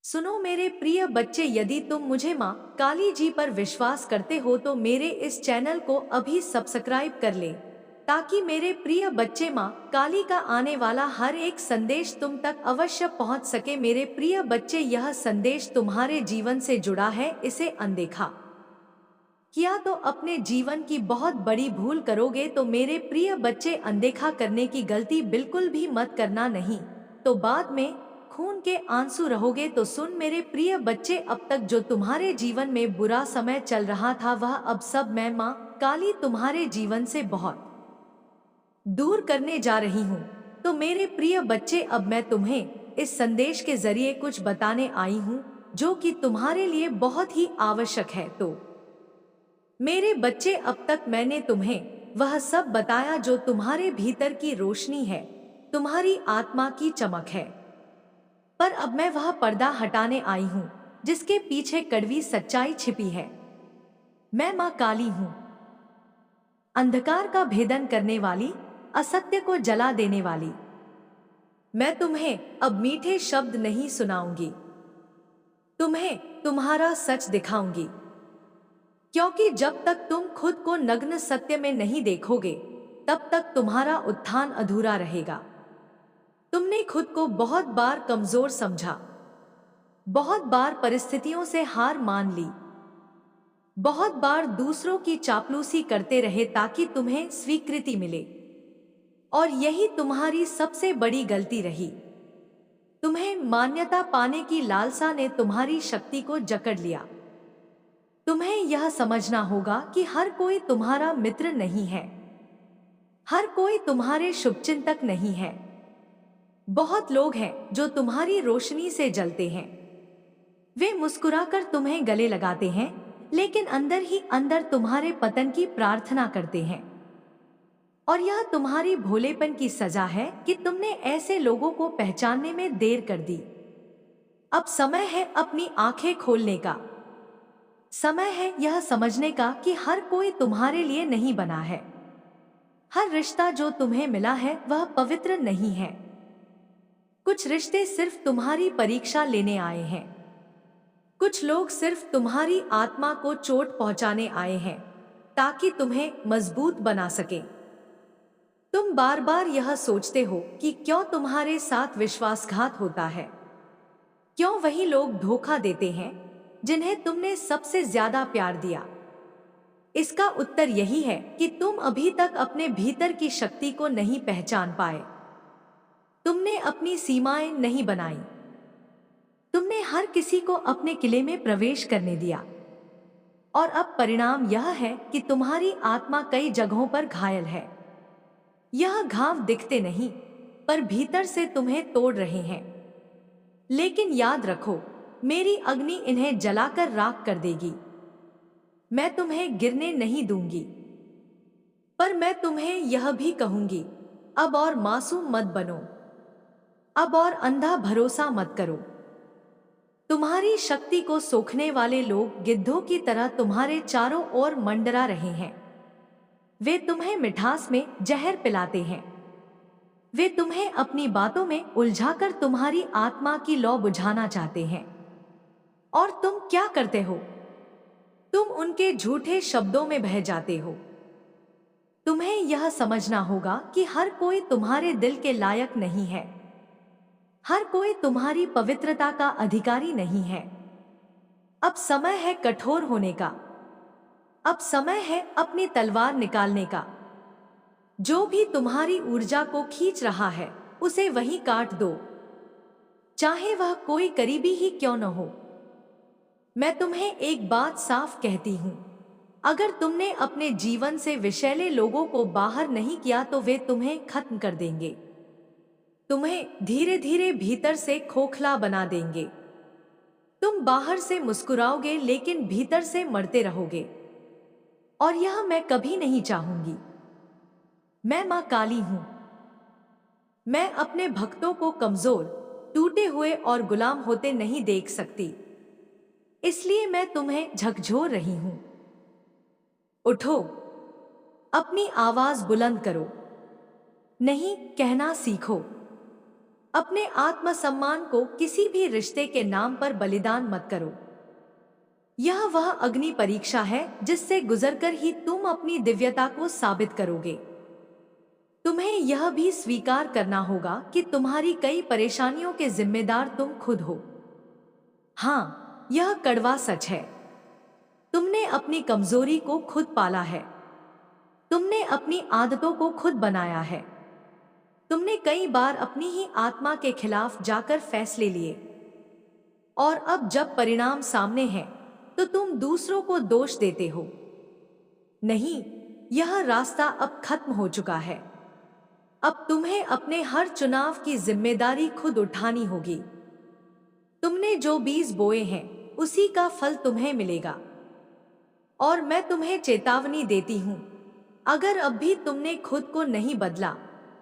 सुनो मेरे प्रिय बच्चे, यदि तुम मुझे माँ काली जी पर विश्वास करते हो तो मेरे इस चैनल को अभी सब्सक्राइब कर ले, ताकि मेरे प्रिय बच्चे माँ काली का आने वाला हर एक संदेश तुम तक अवश्य पहुँच सके। मेरे प्रिय बच्चे, यह संदेश तुम्हारे जीवन से जुड़ा है, इसे अनदेखा किया तो अपने जीवन की बहुत बड़ी भूल करोगे। तो मेरे प्रिय बच्चे, अनदेखा करने की गलती बिल्कुल भी मत करना, नहीं तो बाद में खून के आंसू रहोगे। तो सुन मेरे प्रिय बच्चे, अब तक जो तुम्हारे जीवन में बुरा समय चल रहा था वह अब सब मैं माँ काली तुम्हारे जीवन से बहुत दूर करने जा रही हूँ। तो मेरे प्रिय बच्चे, अब मैं तुम्हें इस संदेश के जरिए कुछ बताने आई हूँ जो कि तुम्हारे लिए बहुत ही आवश्यक है। तो मेरे बच्चे, अब तक मैंने तुम्हें वह सब बताया जो तुम्हारे भीतर की रोशनी है, तुम्हारी आत्मा की चमक है। पर अब मैं वह पर्दा हटाने आई हूँ जिसके पीछे कड़वी सच्चाई छिपी है। मैं माँ काली हूँ, अंधकार का भेदन करने वाली, असत्य को जला देने वाली। मैं तुम्हें अब मीठे शब्द नहीं सुनाऊंगी, तुम्हें तुम्हारा सच दिखाऊंगी। क्योंकि जब तक तुम खुद को नग्न सत्य में नहीं देखोगे, तब तक तुम्हारा उत्थान अधूरा रहेगा। तुमने खुद को बहुत बार कमजोर समझा, बहुत बार परिस्थितियों से हार मान ली, बहुत बार दूसरों की चापलूसी करते रहे ताकि तुम्हें स्वीकृति मिले, और यही तुम्हारी सबसे बड़ी गलती रही। तुम्हें मान्यता पाने की लालसा ने तुम्हारी शक्ति को जकड़ लिया। तुम्हें यह समझना होगा कि हर कोई तुम्हारा मित्र नहीं है, हर कोई तुम्हारे शुभचिंतक नहीं है। बहुत लोग हैं जो तुम्हारी रोशनी से जलते हैं, वे मुस्कुराकर तुम्हें गले लगाते हैं, लेकिन अंदर ही अंदर तुम्हारे पतन की प्रार्थना करते हैं। और यह तुम्हारी भोलेपन की सजा है कि तुमने ऐसे लोगों को पहचानने में देर कर दी। अब समय है अपनी आंखें खोलने का, समय है यह समझने का कि हर कोई तुम्हारे लिए नहीं बना है। हर रिश्ता जो तुम्हें मिला है वह पवित्र नहीं है। कुछ रिश्ते सिर्फ तुम्हारी परीक्षा लेने आए हैं, कुछ लोग सिर्फ तुम्हारी आत्मा को चोट पहुंचाने आए हैं ताकि तुम्हें मजबूत बना सके। तुम बार बार यह सोचते हो कि क्यों तुम्हारे साथ विश्वासघात होता है, क्यों वही लोग धोखा देते हैं जिन्हें तुमने सबसे ज्यादा प्यार दिया। इसका उत्तर यही है कि तुम अभी तक अपने भीतर की शक्ति को नहीं पहचान पाए। तुमने अपनी सीमाएं नहीं बनाई, तुमने हर किसी को अपने किले में प्रवेश करने दिया, और अब परिणाम यह है कि तुम्हारी आत्मा कई जगहों पर घायल है। यह घाव दिखते नहीं, पर भीतर से तुम्हें तोड़ रहे हैं। लेकिन याद रखो, मेरी अग्नि इन्हें जलाकर राख कर देगी। मैं तुम्हें गिरने नहीं दूंगी, पर मैं तुम्हें यह भी कहूंगी, अब और मासूम मत बनो, अब और अंधा भरोसा मत करो। तुम्हारी शक्ति को सोखने वाले लोग गिद्धों की तरह तुम्हारे चारों ओर मंडरा रहे हैं। वे तुम्हें मिठास में जहर पिलाते हैं, वे तुम्हें अपनी बातों में उलझाकर तुम्हारी आत्मा की लौ बुझाना चाहते हैं। और तुम क्या करते हो? तुम उनके झूठे शब्दों में बह जाते हो। तुम्हें यह समझना होगा कि हर कोई तुम्हारे दिल के लायक नहीं है, हर कोई तुम्हारी पवित्रता का अधिकारी नहीं है। अब समय है कठोर होने का, अब समय है अपनी तलवार निकालने का। जो भी तुम्हारी ऊर्जा को खींच रहा है उसे वहीं काट दो, चाहे वह कोई करीबी ही क्यों न हो। मैं तुम्हें एक बात साफ कहती हूं, अगर तुमने अपने जीवन से विषैले लोगों को बाहर नहीं किया तो वे तुम्हें खत्म कर देंगे, तुम्हें धीरे धीरे भीतर से खोखला बना देंगे। तुम बाहर से मुस्कुराओगे लेकिन भीतर से मरते रहोगे, और यह मैं कभी नहीं चाहूंगी। मैं मां काली हूं, मैं अपने भक्तों को कमजोर, टूटे हुए और गुलाम होते नहीं देख सकती, इसलिए मैं तुम्हें झकझोर रही हूं। उठो, अपनी आवाज बुलंद करो, नहीं कहना सीखो। अपने आत्मसम्मान को किसी भी रिश्ते के नाम पर बलिदान मत करो। यह वह अग्नि परीक्षा है जिससे गुजरकर ही तुम अपनी दिव्यता को साबित करोगे। तुम्हें यह भी स्वीकार करना होगा कि तुम्हारी कई परेशानियों के जिम्मेदार तुम खुद हो। हाँ, यह कड़वा सच है। तुमने अपनी कमजोरी को खुद पाला है। तुमने अपनी आदतों को खुद बनाया है। तुमने कई बार अपनी ही आत्मा के खिलाफ जाकर फैसले लिए, और अब जब परिणाम सामने हैं तो तुम दूसरों को दोष देते हो। नहीं, यह रास्ता अब खत्म हो चुका है। अब तुम्हें अपने हर चुनाव की जिम्मेदारी खुद उठानी होगी। तुमने जो बीज बोए हैं उसी का फल तुम्हें मिलेगा। और मैं तुम्हें चेतावनी देती हूं, अगर अब भी तुमने खुद को नहीं बदला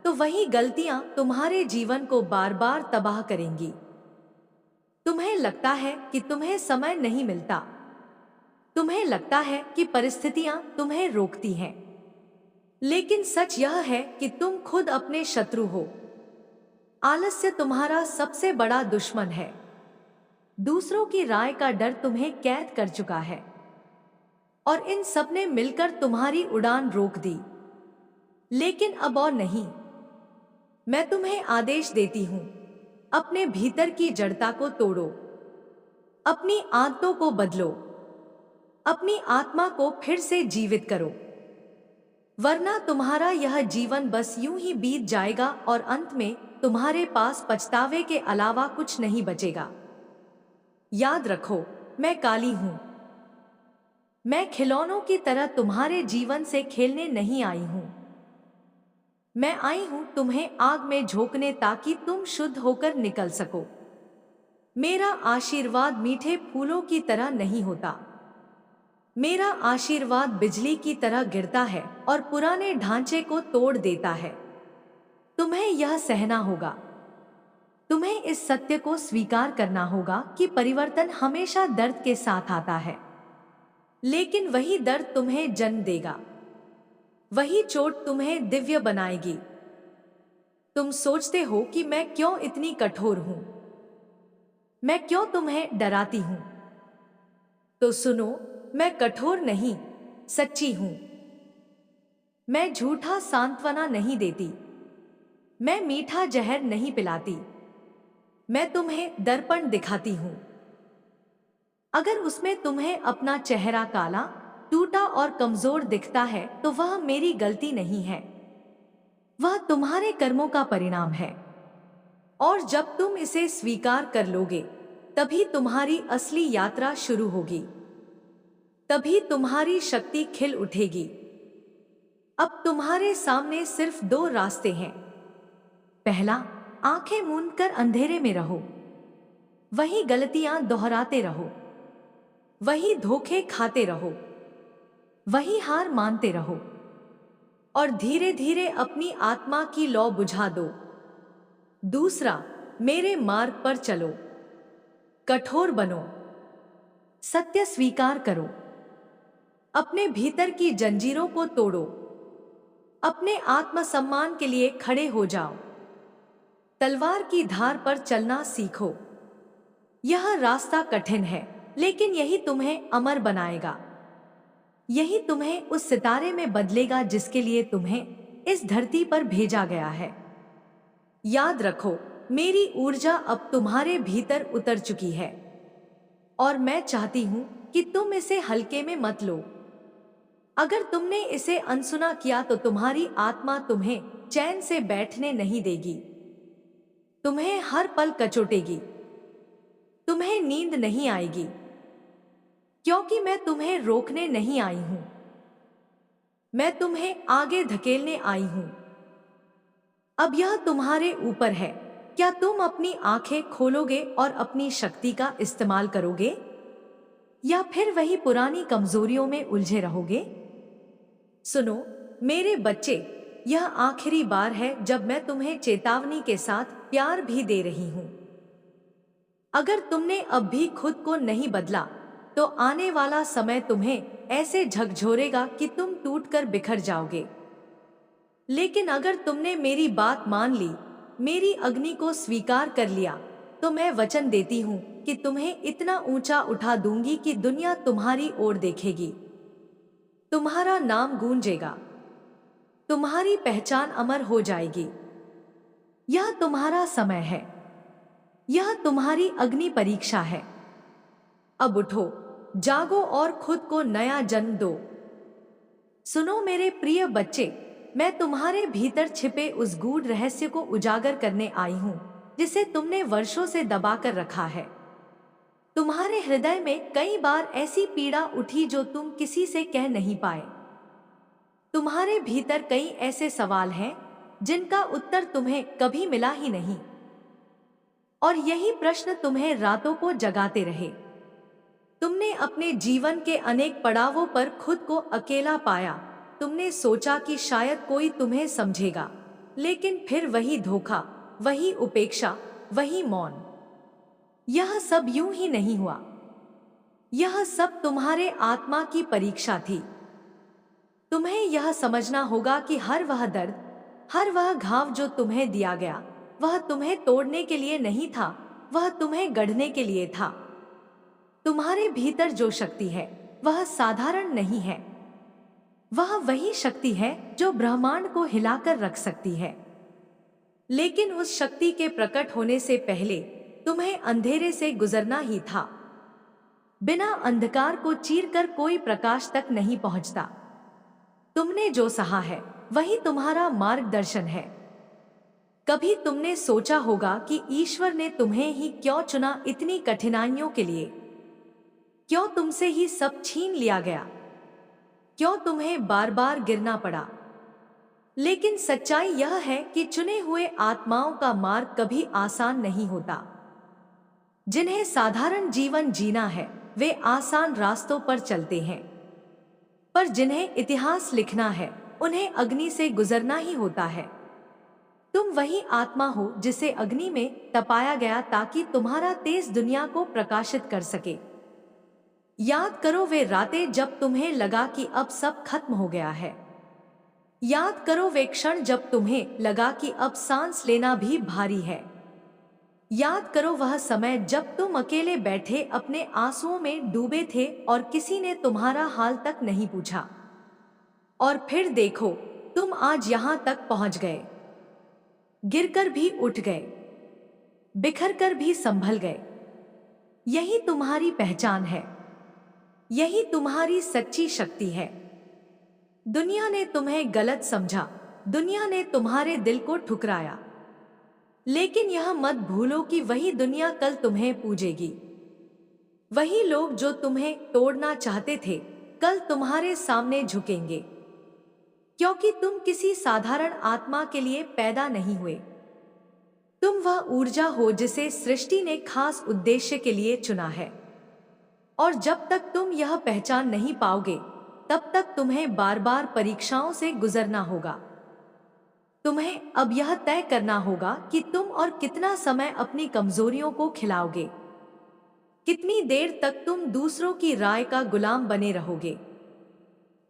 तो वही गलतियां तुम्हारे जीवन को बार बार तबाह करेंगी। तुम्हें लगता है कि तुम्हें समय नहीं मिलता। तुम्हें लगता है कि परिस्थितियां तुम्हें रोकती हैं। लेकिन सच यह है कि तुम खुद अपने शत्रु हो। आलस्य तुम्हारा सबसे बड़ा दुश्मन है। दूसरों की राय का डर तुम्हें कैद कर चुका है, और इन सब ने मिलकर तुम्हारी उड़ान रोक दी। लेकिन अब और नहीं। मैं तुम्हें आदेश देती हूं, अपने भीतर की जड़ता को तोड़ो, अपनी आदतों को बदलो, अपनी आत्मा को फिर से जीवित करो, वरना तुम्हारा यह जीवन बस यूं ही बीत जाएगा और अंत में तुम्हारे पास पछतावे के अलावा कुछ नहीं बचेगा। याद रखो, मैं काली हूं। मैं खिलौनों की तरह तुम्हारे जीवन से खेलने नहीं आई हूं। मैं आई हूं तुम्हें आग में झोंकने ताकि तुम शुद्ध होकर निकल सको। मेरा आशीर्वाद मीठे फूलों की तरह नहीं होता। मेरा आशीर्वाद बिजली की तरह गिरता है और पुराने ढांचे को तोड़ देता है। तुम्हें यह सहना होगा। तुम्हें इस सत्य को स्वीकार करना होगा कि परिवर्तन हमेशा दर्द के साथ आता है। लेकिन वही दर्द तुम्हें जन्म देगा। वही चोट तुम्हें दिव्य बनाएगी। तुम सोचते हो कि मैं क्यों इतनी कठोर हूं? मैं क्यों तुम्हें डराती हूं? तो सुनो, मैं कठोर नहीं, सच्ची हूं। मैं झूठा सांत्वना नहीं देती। मैं मीठा जहर नहीं पिलाती। मैं तुम्हें दर्पण दिखाती हूं। अगर उसमें तुम्हें अपना चेहरा काला, टूटा और कमजोर दिखता है तो वह मेरी गलती नहीं है। वह तुम्हारे कर्मों का परिणाम है। और जब तुम इसे स्वीकार कर लोगे, तभी तुम्हारी असली यात्रा शुरू होगी। तभी तुम्हारी शक्ति खिल उठेगी। अब तुम्हारे सामने सिर्फ दो रास्ते हैं। पहला, आंखें मूंदकर अंधेरे में रहो। वही गलतियां दोहराते रहो। वही धोखे खाते रहो। वही हार मानते रहो। और धीरे धीरे अपनी आत्मा की लौ बुझा दो। दूसरा, मेरे मार्ग पर चलो। कठोर बनो। सत्य स्वीकार करो। अपने भीतर की जंजीरों को तोड़ो। अपने आत्मसम्मान के लिए खड़े हो जाओ। तलवार की धार पर चलना सीखो। यह रास्ता कठिन है, लेकिन यही तुम्हें अमर बनाएगा। यही तुम्हें उस सितारे में बदलेगा जिसके लिए तुम्हें इस धरती पर भेजा गया है। याद रखो, मेरी ऊर्जा अब तुम्हारे भीतर उतर चुकी है, और मैं चाहती हूं कि तुम इसे हल्के में मत लो। अगर तुमने इसे अनसुना किया तो तुम्हारी आत्मा तुम्हें चैन से बैठने नहीं देगी। तुम्हें हर पल कचोटेगी। तुम्हें नींद नहीं आएगी, क्योंकि मैं तुम्हें रोकने नहीं आई हूं। मैं तुम्हें आगे धकेलने आई हूं। अब यह तुम्हारे ऊपर है। क्या तुम अपनी आंखें खोलोगे और अपनी शक्ति का इस्तेमाल करोगे, या फिर वही पुरानी कमजोरियों में उलझे रहोगे? सुनो मेरे बच्चे, यह आखिरी बार है जब मैं तुम्हें चेतावनी के साथ प्यार भी दे रही हूं। अगर तुमने अब भी खुद को नहीं बदला तो आने वाला समय तुम्हें ऐसे झकझोरेगा कि तुम टूटकर बिखर जाओगे। लेकिन अगर तुमने मेरी बात मान ली मेरी अग्नि को स्वीकार कर लिया, तो मैं वचन देती हूँ कि तुम्हें इतना ऊंचा उठा दूंगी कि दुनिया तुम्हारी ओर देखेगी। तुम्हारा नाम गूंजेगा, तुम्हारी पहचान अमर हो जाएगी। यह तुम्हारा समय है, यह तुम्हारी अग्नि परीक्षा है। अब उठो, जागो और खुद को नया जन्म दो। सुनो मेरे प्रिय बच्चे, मैं तुम्हारे भीतर छिपे उस गूढ़ रहस्य को उजागर करने आई हूँ जिसे तुमने वर्षों से दबाकर रखा है। तुम्हारे हृदय में कई बार ऐसी पीड़ा उठी जो तुम किसी से कह नहीं पाए। तुम्हारे भीतर कई ऐसे सवाल हैं जिनका उत्तर तुम्हें कभी मिला ही नहीं, और यही प्रश्न तुम्हें रातों को जगाते रहे। तुमने अपने जीवन के अनेक पड़ावों पर खुद को अकेला पाया। तुमने सोचा कि शायद कोई तुम्हें समझेगा, लेकिन फिर वही धोखा, वही उपेक्षा, वही मौन। यह सब यूं ही नहीं हुआ। यह सब तुम्हारे आत्मा की परीक्षा थी। तुम्हें यह समझना होगा कि हर वह दर्द, हर वह घाव जो तुम्हें दिया गया, वह तुम्हें तोड़ने के लिए नहीं था, वह तुम्हें गढ़ने के लिए था। तुम्हारे भीतर जो शक्ति है वह साधारण नहीं है। वह वही शक्ति है जो ब्रह्मांड को हिलाकर रख सकती है। लेकिन उस शक्ति के प्रकट होने से पहले तुम्हें अंधेरे से गुजरना ही था। बिना अंधकार को चीरकर कोई प्रकाश तक नहीं पहुंचता। तुमने जो सहा है वही तुम्हारा मार्गदर्शन है। कभी तुमने सोचा होगा कि ईश्वर ने तुम्हें ही क्यों चुना इतनी कठिनाइयों के लिए? क्यों तुमसे ही सब छीन लिया गया? क्यों तुम्हें बार बार गिरना पड़ा? लेकिन सच्चाई यह है कि चुने हुए आत्माओं का मार्ग कभी आसान नहीं होता। जिन्हें साधारण जीवन जीना है वे आसान रास्तों पर चलते हैं, पर जिन्हें इतिहास लिखना है उन्हें अग्नि से गुजरना ही होता है। तुम वही आत्मा हो जिसे अग्नि में तपाया गया ताकि तुम्हारा तेज दुनिया को प्रकाशित कर सके। याद करो वे रातें जब तुम्हें लगा कि अब सब खत्म हो गया है। याद करो वे क्षण जब तुम्हें लगा कि अब सांस लेना भी भारी है। याद करो वह समय जब तुम अकेले बैठे अपने आंसुओं में डूबे थे और किसी ने तुम्हारा हाल तक नहीं पूछा। और फिर देखो, तुम आज यहां तक पहुंच गए। गिरकर भी उठ गए, बिखरकर भी संभल गए। यही तुम्हारी पहचान है, यही तुम्हारी सच्ची शक्ति है। दुनिया ने तुम्हें गलत समझा, दुनिया ने तुम्हारे दिल को ठुकराया, लेकिन यह मत भूलो कि वही दुनिया कल तुम्हें पूजेगी। वही लोग जो तुम्हें तोड़ना चाहते थे कल तुम्हारे सामने झुकेंगे, क्योंकि तुम किसी साधारण आत्मा के लिए पैदा नहीं हुए। तुम वह ऊर्जा हो जिसे सृष्टि ने खास उद्देश्य के लिए चुना है। और जब तक तुम यह पहचान नहीं पाओगे तब तक तुम्हें बार बार परीक्षाओं से गुजरना होगा। तुम्हें अब यह तय करना होगा कि तुम और कितना समय अपनी कमजोरियों को खिलाओगे। कितनी देर तक तुम दूसरों की राय का गुलाम बने रहोगे।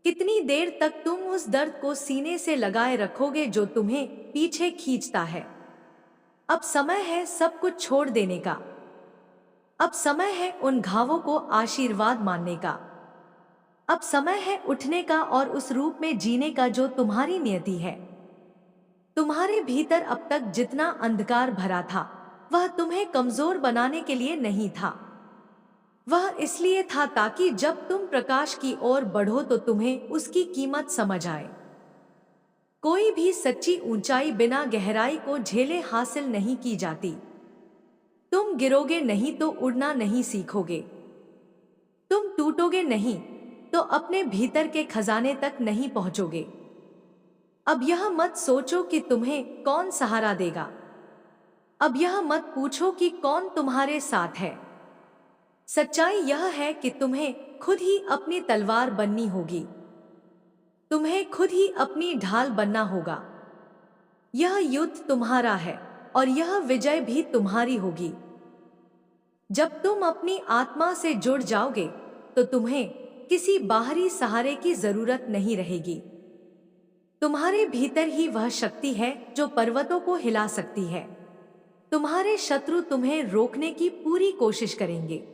कितनी देर तक तुम उस दर्द को सीने से लगाए रखोगे जो तुम्हें पीछे खींचता है। अब समय है सब कुछ छोड़ देने का। अब समय है उन घावों को आशीर्वाद मानने का। अब समय है उठने का और उस रूप में जीने का जो तुम्हारी नियति है। तुम्हारे भीतर अब तक जितना अंधकार भरा था वह तुम्हें कमजोर बनाने के लिए नहीं था। वह इसलिए था ताकि जब तुम प्रकाश की ओर बढ़ो तो तुम्हें उसकी कीमत समझ आए। कोई भी सच्ची ऊंचाई बिना गहराई को झेले हासिल नहीं की जाती। तुम गिरोगे नहीं तो उड़ना नहीं सीखोगे। तुम टूटोगे नहीं तो अपने भीतर के खजाने तक नहीं पहुंचोगे। अब यह मत सोचो कि तुम्हें कौन सहारा देगा। अब यह मत पूछो कि कौन तुम्हारे साथ है। सच्चाई यह है कि तुम्हें खुद ही अपनी तलवार बननी होगी। तुम्हें खुद ही अपनी ढाल बनना होगा। यह युद्ध तुम्हारा है और यह विजय भी तुम्हारी होगी। जब तुम अपनी आत्मा से जुड़ जाओगे तो तुम्हें किसी बाहरी सहारे की जरूरत नहीं रहेगी। तुम्हारे भीतर ही वह शक्ति है जो पर्वतों को हिला सकती है। तुम्हारे शत्रु तुम्हें रोकने की पूरी कोशिश करेंगे।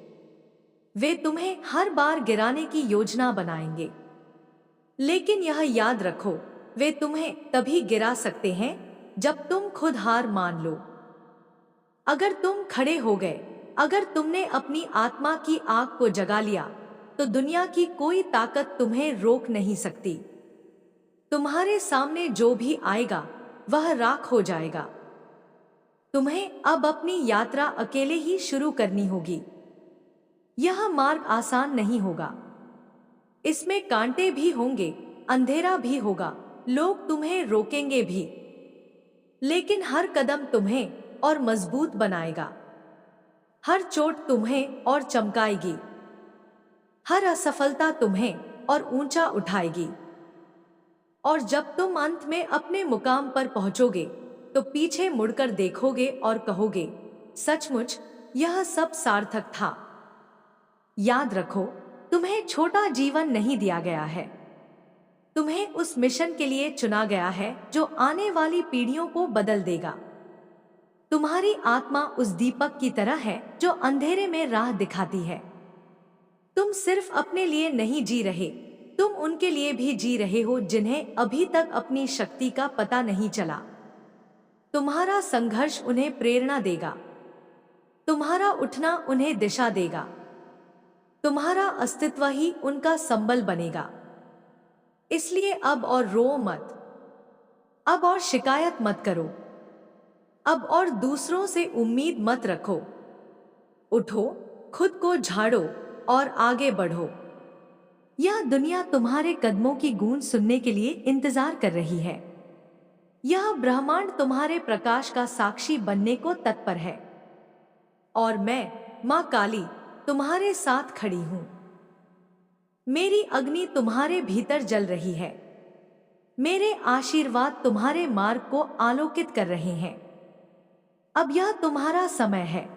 वे तुम्हें हर बार गिराने की योजना बनाएंगे, लेकिन यह याद रखो, वे तुम्हें तभी गिरा सकते हैं जब तुम खुद हार मान लो। अगर तुम खड़े हो गए, अगर तुमने अपनी आत्मा की आग को जगा लिया, तो दुनिया की कोई ताकत तुम्हें रोक नहीं सकती। तुम्हारे सामने जो भी आएगा वह राख हो जाएगा। तुम्हें अब अपनी यात्रा अकेले ही शुरू करनी होगी। यह मार्ग आसान नहीं होगा। इसमें कांटे भी होंगे, अंधेरा भी होगा, लोग तुम्हें रोकेंगे भी, लेकिन हर कदम तुम्हें और मजबूत बनाएगा। हर चोट तुम्हें और चमकाएगी। हर असफलता तुम्हें और ऊंचा उठाएगी। और जब तुम अंत में अपने मुकाम पर पहुंचोगे, तो पीछे मुड़कर देखोगे और कहोगे, सचमुच यह सब सार्थक था। याद रखो, तुम्हें छोटा जीवन नहीं दिया गया है। तुम्हें उस मिशन के लिए चुना गया है जो आने वाली पीढ़ियों को बदल देगा। तुम्हारी आत्मा उस दीपक की तरह है जो अंधेरे में राह दिखाती है। तुम सिर्फ अपने लिए नहीं जी रहे, तुम उनके लिए भी जी रहे हो जिन्हें अभी तक अपनी शक्ति का पता नहीं चला। तुम्हारा संघर्ष उन्हें प्रेरणा देगा। तुम्हारा उठना उन्हें दिशा देगा। तुम्हारा अस्तित्व ही उनका संबल बनेगा। इसलिए अब और रो मत, अब और शिकायत मत करो, अब और दूसरों से उम्मीद मत रखो। उठो, खुद को झाड़ो और आगे बढ़ो। यह दुनिया तुम्हारे कदमों की गूंज सुनने के लिए इंतजार कर रही है। यह ब्रह्मांड तुम्हारे प्रकाश का साक्षी बनने को तत्पर है। और मैं, मां काली, तुम्हारे साथ खड़ी हूं। मेरी अग्नि तुम्हारे भीतर जल रही है। मेरे आशीर्वाद तुम्हारे मार्ग को आलोकित कर रहे हैं। अब यह तुम्हारा समय है।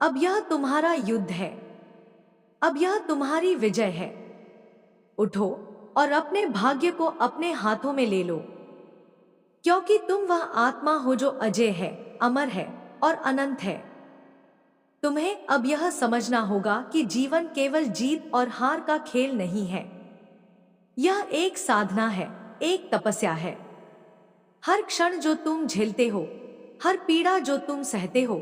अब यह तुम्हारा युद्ध है। अब यह तुम्हारी विजय है। उठो और अपने भाग्य को अपने हाथों में ले लो, क्योंकि तुम वह आत्मा हो जो अजय है, अमर है और अनंत है। तुम्हें अब यह समझना होगा कि जीवन केवल जीत और हार का खेल नहीं है। यह एक साधना है, एक तपस्या है। हर क्षण जो तुम झेलते हो, हर पीड़ा जो तुम सहते हो,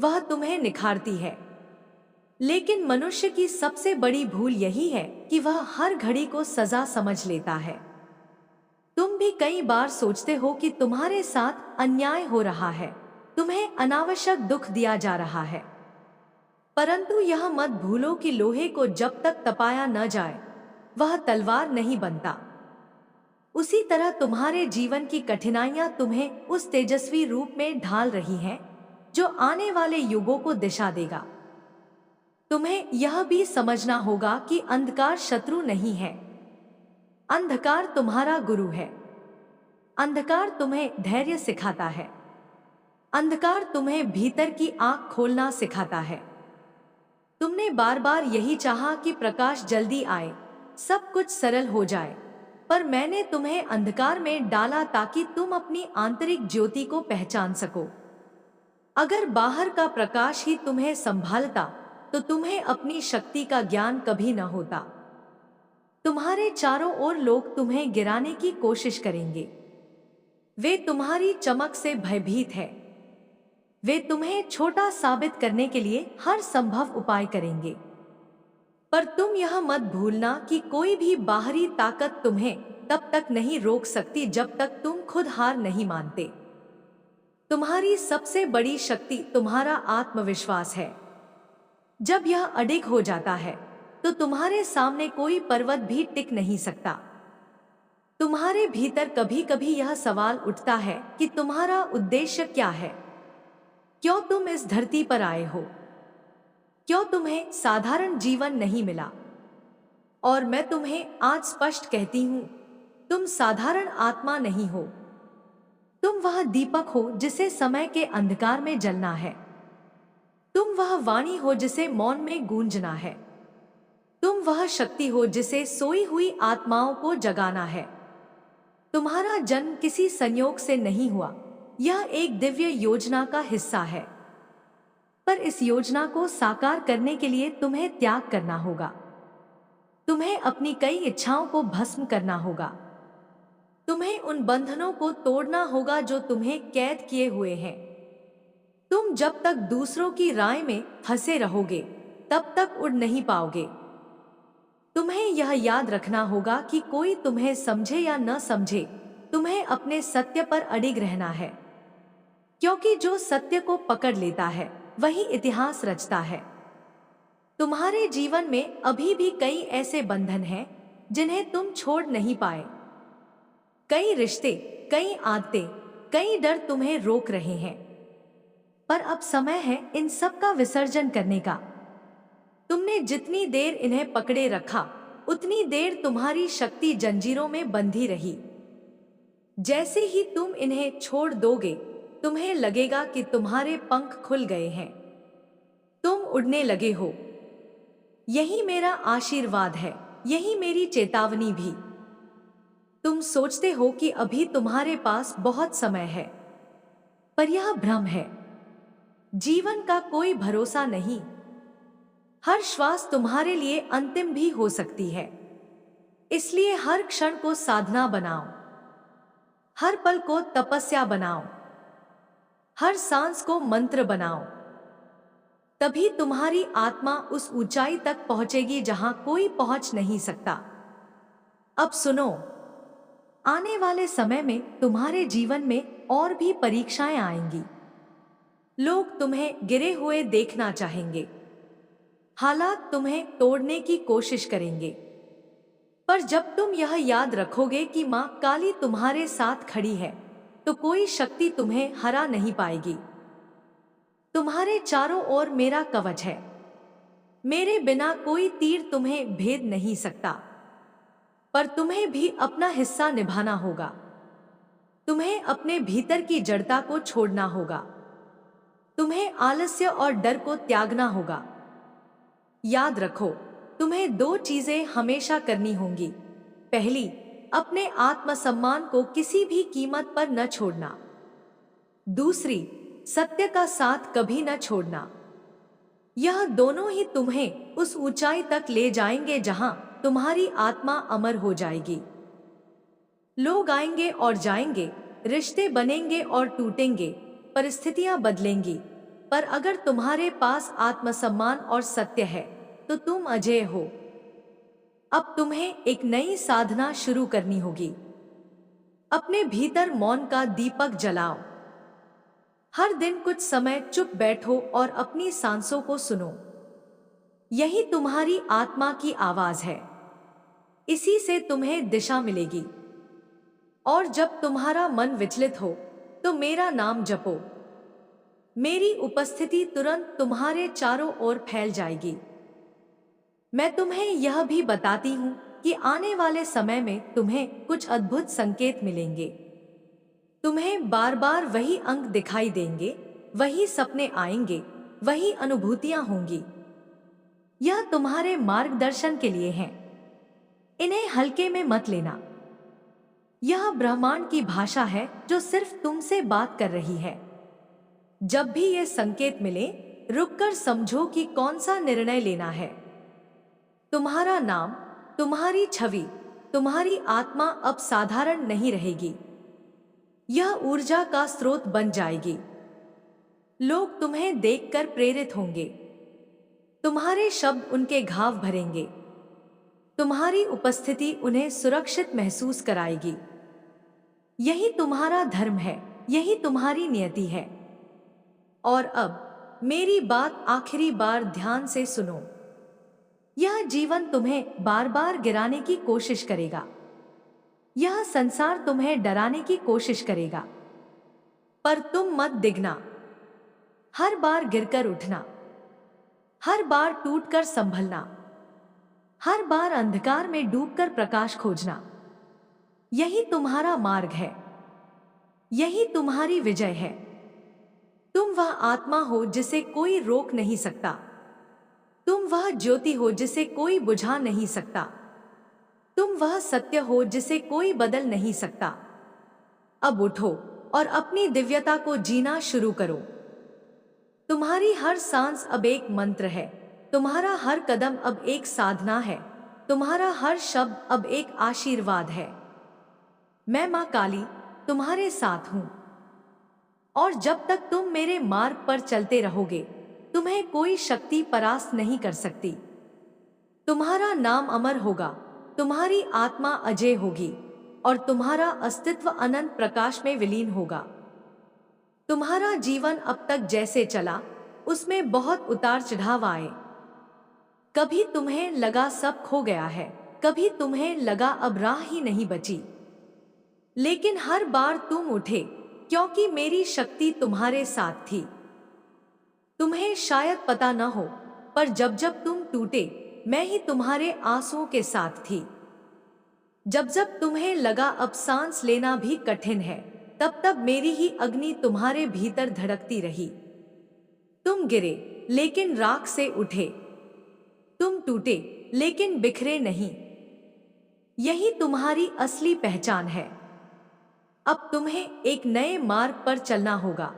वह तुम्हें निखारती है। लेकिन मनुष्य की सबसे बड़ी भूल यही है कि वह हर घड़ी को सजा समझ लेता है। तुम भी कई बार सोचते हो कि तुम्हारे साथ अन्याय हो रहा है, तुम्हें अनावश्यक दुख दिया जा रहा है। परंतु यह मत भूलो कि लोहे को जब तक तपाया न जाए, वह तलवार नहीं बनता। उसी तरह तुम्हारे जीवन की कठिनाइयां तुम्हें उस तेजस्वी रूप में ढाल रही हैं, जो आने वाले युगों को दिशा देगा। तुम्हें यह भी समझना होगा कि अंधकार शत्रु नहीं है। अंधकार तुम्हारा गुरु है। अंधकार तुम्हें धैर्य सिखाता है। अंधकार तुम्हें भीतर की आंख खोलना सिखाता है। तुमने बार बार यही चाहा कि प्रकाश जल्दी आए, सब कुछ सरल हो जाए, पर मैंने तुम्हें अंधकार में डाला ताकि तुम अपनी आंतरिक ज्योति को पहचान सको। अगर बाहर का प्रकाश ही तुम्हें संभालता, तो तुम्हें अपनी शक्ति का ज्ञान कभी न होता। तुम्हारे चारों ओर लोग तुम्हें गिराने की कोशिश करेंगे। वे तुम्हारी चमक से भयभीत है। वे तुम्हें छोटा साबित करने के लिए हर संभव उपाय करेंगे। पर तुम यह मत भूलना कि कोई भी बाहरी ताकत तुम्हें तब तक नहीं रोक सकती जब तक तुम खुद हार नहीं मानते। तुम्हारी सबसे बड़ी शक्ति तुम्हारा आत्मविश्वास है। जब यह अडिग हो जाता है, तो तुम्हारे सामने कोई पर्वत भी टिक नहीं सकता। तुम्हारे भीतर कभी कभी यह सवाल उठता है कि तुम्हारा उद्देश्य क्या है? क्यों तुम इस धरती पर आए हो? क्यों तुम्हें साधारण जीवन नहीं मिला? और मैं तुम्हें आज स्पष्ट कहती हूं, तुम साधारण आत्मा नहीं हो। तुम वह दीपक हो जिसे समय के अंधकार में जलना है। तुम वह वाणी हो जिसे मौन में गूंजना है। तुम वह शक्ति हो जिसे सोई हुई आत्माओं को जगाना है। तुम्हारा जन्म किसी संयोग से नहीं हुआ, यह एक दिव्य योजना का हिस्सा है। पर इस योजना को साकार करने के लिए तुम्हें त्याग करना होगा। तुम्हें अपनी कई इच्छाओं को भस्म करना होगा। तुम्हें उन बंधनों को तोड़ना होगा जो तुम्हें कैद किए हुए हैं। तुम जब तक दूसरों की राय में फंसे रहोगे, तब तक उड़ नहीं पाओगे। तुम्हें यह याद रखना होगा कि कोई तुम्हें समझे या न समझे, तुम्हें अपने सत्य पर अडिग रहना है, क्योंकि जो सत्य को पकड़ लेता है वही इतिहास रचता है। तुम्हारे जीवन में अभी भी कई ऐसे बंधन हैं जिन्हें तुम छोड़ नहीं पाए। कई रिश्ते, कई आदतें, कई डर तुम्हें रोक रहे हैं। पर अब समय है इन सब का विसर्जन करने का। तुमने जितनी देर इन्हें पकड़े रखा, उतनी देर तुम्हारी शक्ति जंजीरों में बंधी रही। जैसे ही तुम इन्हें छोड़ दोगे, तुम्हें लगेगा कि तुम्हारे पंख खुल गए हैं, तुम उड़ने लगे हो। यही मेरा आशीर्वाद है, यही मेरी चेतावनी भी। तुम सोचते हो कि अभी तुम्हारे पास बहुत समय है, पर यह भ्रम है। जीवन का कोई भरोसा नहीं। हर श्वास तुम्हारे लिए अंतिम भी हो सकती है। इसलिए हर क्षण को साधना बनाओ, हर पल को तपस्या बनाओ, हर सांस को मंत्र बनाओ। तभी तुम्हारी आत्मा उस ऊंचाई तक पहुंचेगी जहां कोई पहुंच नहीं सकता। अब सुनो, आने वाले समय में तुम्हारे जीवन में और भी परीक्षाएं आएंगी। लोग तुम्हें गिरे हुए देखना चाहेंगे, हालात तुम्हें तोड़ने की कोशिश करेंगे। पर जब तुम यह याद रखोगे कि मां काली तुम्हारे साथ खड़ी है, तो कोई शक्ति तुम्हें हरा नहीं पाएगी। तुम्हारे चारों ओर मेरा कवच है। मेरे बिना कोई तीर तुम्हें भेद नहीं सकता। पर तुम्हें भी अपना हिस्सा निभाना होगा। तुम्हें अपने भीतर की जड़ता को छोड़ना होगा। तुम्हें आलस्य और डर को त्यागना होगा। याद रखो, तुम्हें दो चीजें हमेशा करनी होंगी। पहली, अपने आत्मसम्मान को किसी भी कीमत पर न छोड़ना। दूसरी, सत्य का साथ कभी न छोड़ना। यह दोनों ही तुम्हें उस ऊंचाई तक ले जाएंगे जहां तुम्हारी आत्मा अमर हो जाएगी। लोग आएंगे और जाएंगे, रिश्ते बनेंगे और टूटेंगे, परिस्थितियां बदलेंगी, पर अगर तुम्हारे पास आत्मसम्मान और सत्य है तो तुम अजेय हो। अब तुम्हें एक नई साधना शुरू करनी होगी। अपने भीतर मौन का दीपक जलाओ। हर दिन कुछ समय चुप बैठो और अपनी सांसों को सुनो। यही तुम्हारी आत्मा की आवाज है। इसी से तुम्हें दिशा मिलेगी। और जब तुम्हारा मन विचलित हो तो मेरा नाम जपो। मेरी उपस्थिति तुरंत तुम्हारे चारों ओर फैल जाएगी। मैं तुम्हें यह भी बताती हूं कि आने वाले समय में तुम्हें कुछ अद्भुत संकेत मिलेंगे। तुम्हें बार बार वही अंक दिखाई देंगे, वही सपने आएंगे, वही अनुभूतियां होंगी। यह तुम्हारे मार्गदर्शन के लिए है। इन्हें हल्के में मत लेना। यह ब्रह्मांड की भाषा है जो सिर्फ तुमसे बात कर रही है। जब भी ये संकेत मिले, रुककर समझो कि कौन सा निर्णय लेना है। तुम्हारा नाम, तुम्हारी छवि, तुम्हारी आत्मा अब साधारण नहीं रहेगी। यह ऊर्जा का स्रोत बन जाएगी। लोग तुम्हें देखकर प्रेरित होंगे। तुम्हारे शब्द उनके घाव भरेंगे। तुम्हारी उपस्थिति उन्हें सुरक्षित महसूस कराएगी। यही तुम्हारा धर्म है, यही तुम्हारी नियति है। और अब मेरी बात आखिरी बार ध्यान से सुनो। यह जीवन तुम्हें बार बार गिराने की कोशिश करेगा। यह संसार तुम्हें डराने की कोशिश करेगा, पर तुम मत डिगना। हर बार गिरकर उठना, हर बार टूटकर संभलना, हर बार अंधकार में डूबकर प्रकाश खोजना। यही तुम्हारा मार्ग है, यही तुम्हारी विजय है। तुम वह आत्मा हो जिसे कोई रोक नहीं सकता। तुम वह ज्योति हो जिसे कोई बुझा नहीं सकता। तुम वह सत्य हो जिसे कोई बदल नहीं सकता। अब उठो और अपनी दिव्यता को जीना शुरू करो। तुम्हारी हर सांस अब एक मंत्र है, तुम्हारा हर कदम अब एक साधना है, तुम्हारा हर शब्द अब एक आशीर्वाद है। मैं मां काली तुम्हारे साथ हूं, और जब तक तुम मेरे मार्ग पर चलते रहोगे, तुम्हें कोई शक्ति परास्त नहीं कर सकती। तुम्हारा नाम अमर होगा, तुम्हारी आत्मा अजय होगी, और तुम्हारा अस्तित्व अनंत प्रकाश में विलीन होगा। तुम्हारा जीवन अब तक जैसे चला, उसमें बहुत उतार चढ़ाव आए। कभी तुम्हें लगा सब खो गया है, कभी तुम्हें लगा अब राह ही नहीं बची। लेकिन हर बार तुम उठे, क्योंकि मेरी शक्ति तुम्हारे साथ थी। तुम्हें शायद पता न हो, पर जब जब तुम टूटे, मैं ही तुम्हारे आंसुओं के साथ थी। जब जब तुम्हें लगा अब सांस लेना भी कठिन है, तब तब मेरी ही अग्नि तुम्हारे भीतर धड़कती रही। तुम गिरे, लेकिन राख से उठे। तुम टूटे, लेकिन बिखरे नहीं। यही तुम्हारी असली पहचान है। अब तुम्हें एक नए मार्ग पर चलना होगा।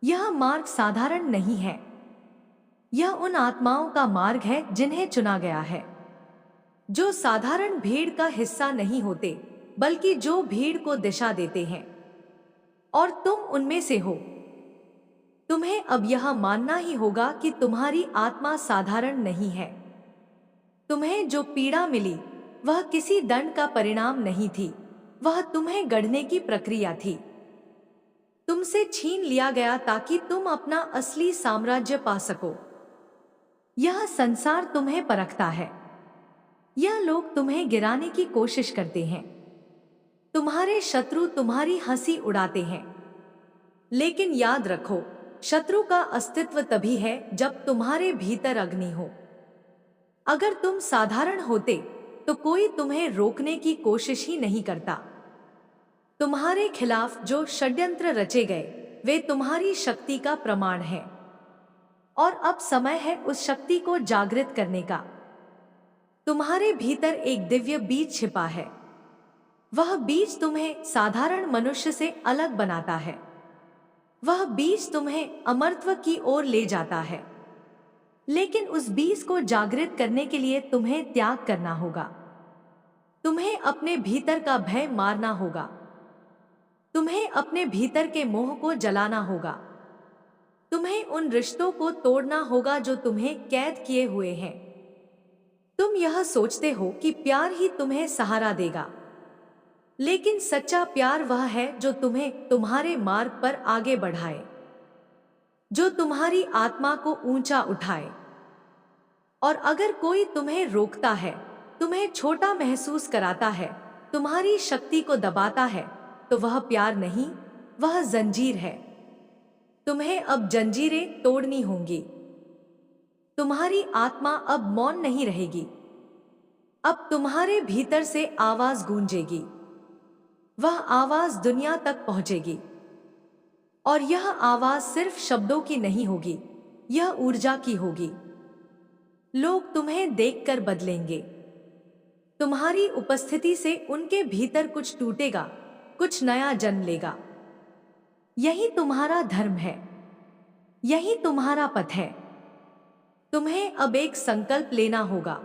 यह मार्ग साधारण नहीं है। यह उन आत्माओं का मार्ग है जिन्हें चुना गया है, जो साधारण भीड़ का हिस्सा नहीं होते, बल्कि जो भीड़ को दिशा देते हैं। और तुम उनमें से हो। तुम्हें अब यह मानना ही होगा कि तुम्हारी आत्मा साधारण नहीं है। तुम्हें जो पीड़ा मिली, वह किसी दंड का परिणाम नहीं थी, वह तुम्हें गढ़ने की प्रक्रिया थी। तुमसे छीन लिया गया ताकि तुम अपना असली साम्राज्य पा सको। यह संसार तुम्हें परखता है। यह लोग तुम्हें गिराने की कोशिश करते हैं। तुम्हारे शत्रु तुम्हारी हंसी उड़ाते हैं। लेकिन याद रखो, शत्रु का अस्तित्व तभी है जब तुम्हारे भीतर अग्नि हो। अगर तुम साधारण होते, तो कोई तुम्हें रोकने की कोशिश ही नहीं करता। तुम्हारे खिलाफ जो षड्यंत्र रचे गए, वे तुम्हारी शक्ति का प्रमाण है। और अब समय है उस शक्ति को जागृत करने का। तुम्हारे भीतर एक दिव्य बीज छिपा है। वह बीज तुम्हें साधारण मनुष्य से अलग बनाता है। वह बीज तुम्हें अमरत्व की ओर ले जाता है। लेकिन उस बीज को जागृत करने के लिए तुम्हें त्याग करना होगा। तुम्हें अपने भीतर का भय मारना होगा। तुम्हें अपने भीतर के मोह को जलाना होगा। तुम्हें उन रिश्तों को तोड़ना होगा जो तुम्हें कैद किए हुए हैं। तुम यह सोचते हो कि प्यार ही तुम्हें सहारा देगा, लेकिन सच्चा प्यार वह है जो तुम्हें तुम्हारे मार्ग पर आगे बढ़ाए, जो तुम्हारी आत्मा को ऊंचा उठाए। और अगर कोई तुम्हें रोकता है, तुम्हें छोटा महसूस कराता है, तुम्हारी शक्ति को दबाता है, तो वह प्यार नहीं, वह जंजीर है। तुम्हें अब जंजीरें तोड़नी होंगी। तुम्हारी आत्मा अब मौन नहीं रहेगी। अब तुम्हारे भीतर से आवाज गूंजेगी। वह आवाज दुनिया तक पहुंचेगी। और यह आवाज सिर्फ शब्दों की नहीं होगी, यह ऊर्जा की होगी। लोग तुम्हें देखकर बदलेंगे। तुम्हारी उपस्थिति से उनके भीतर कुछ टूटेगा, कुछ नया जन्म लेगा। यही तुम्हारा धर्म है। यही तुम्हारा पथ है। तुम्हें अब एक संकल्प लेना होगा।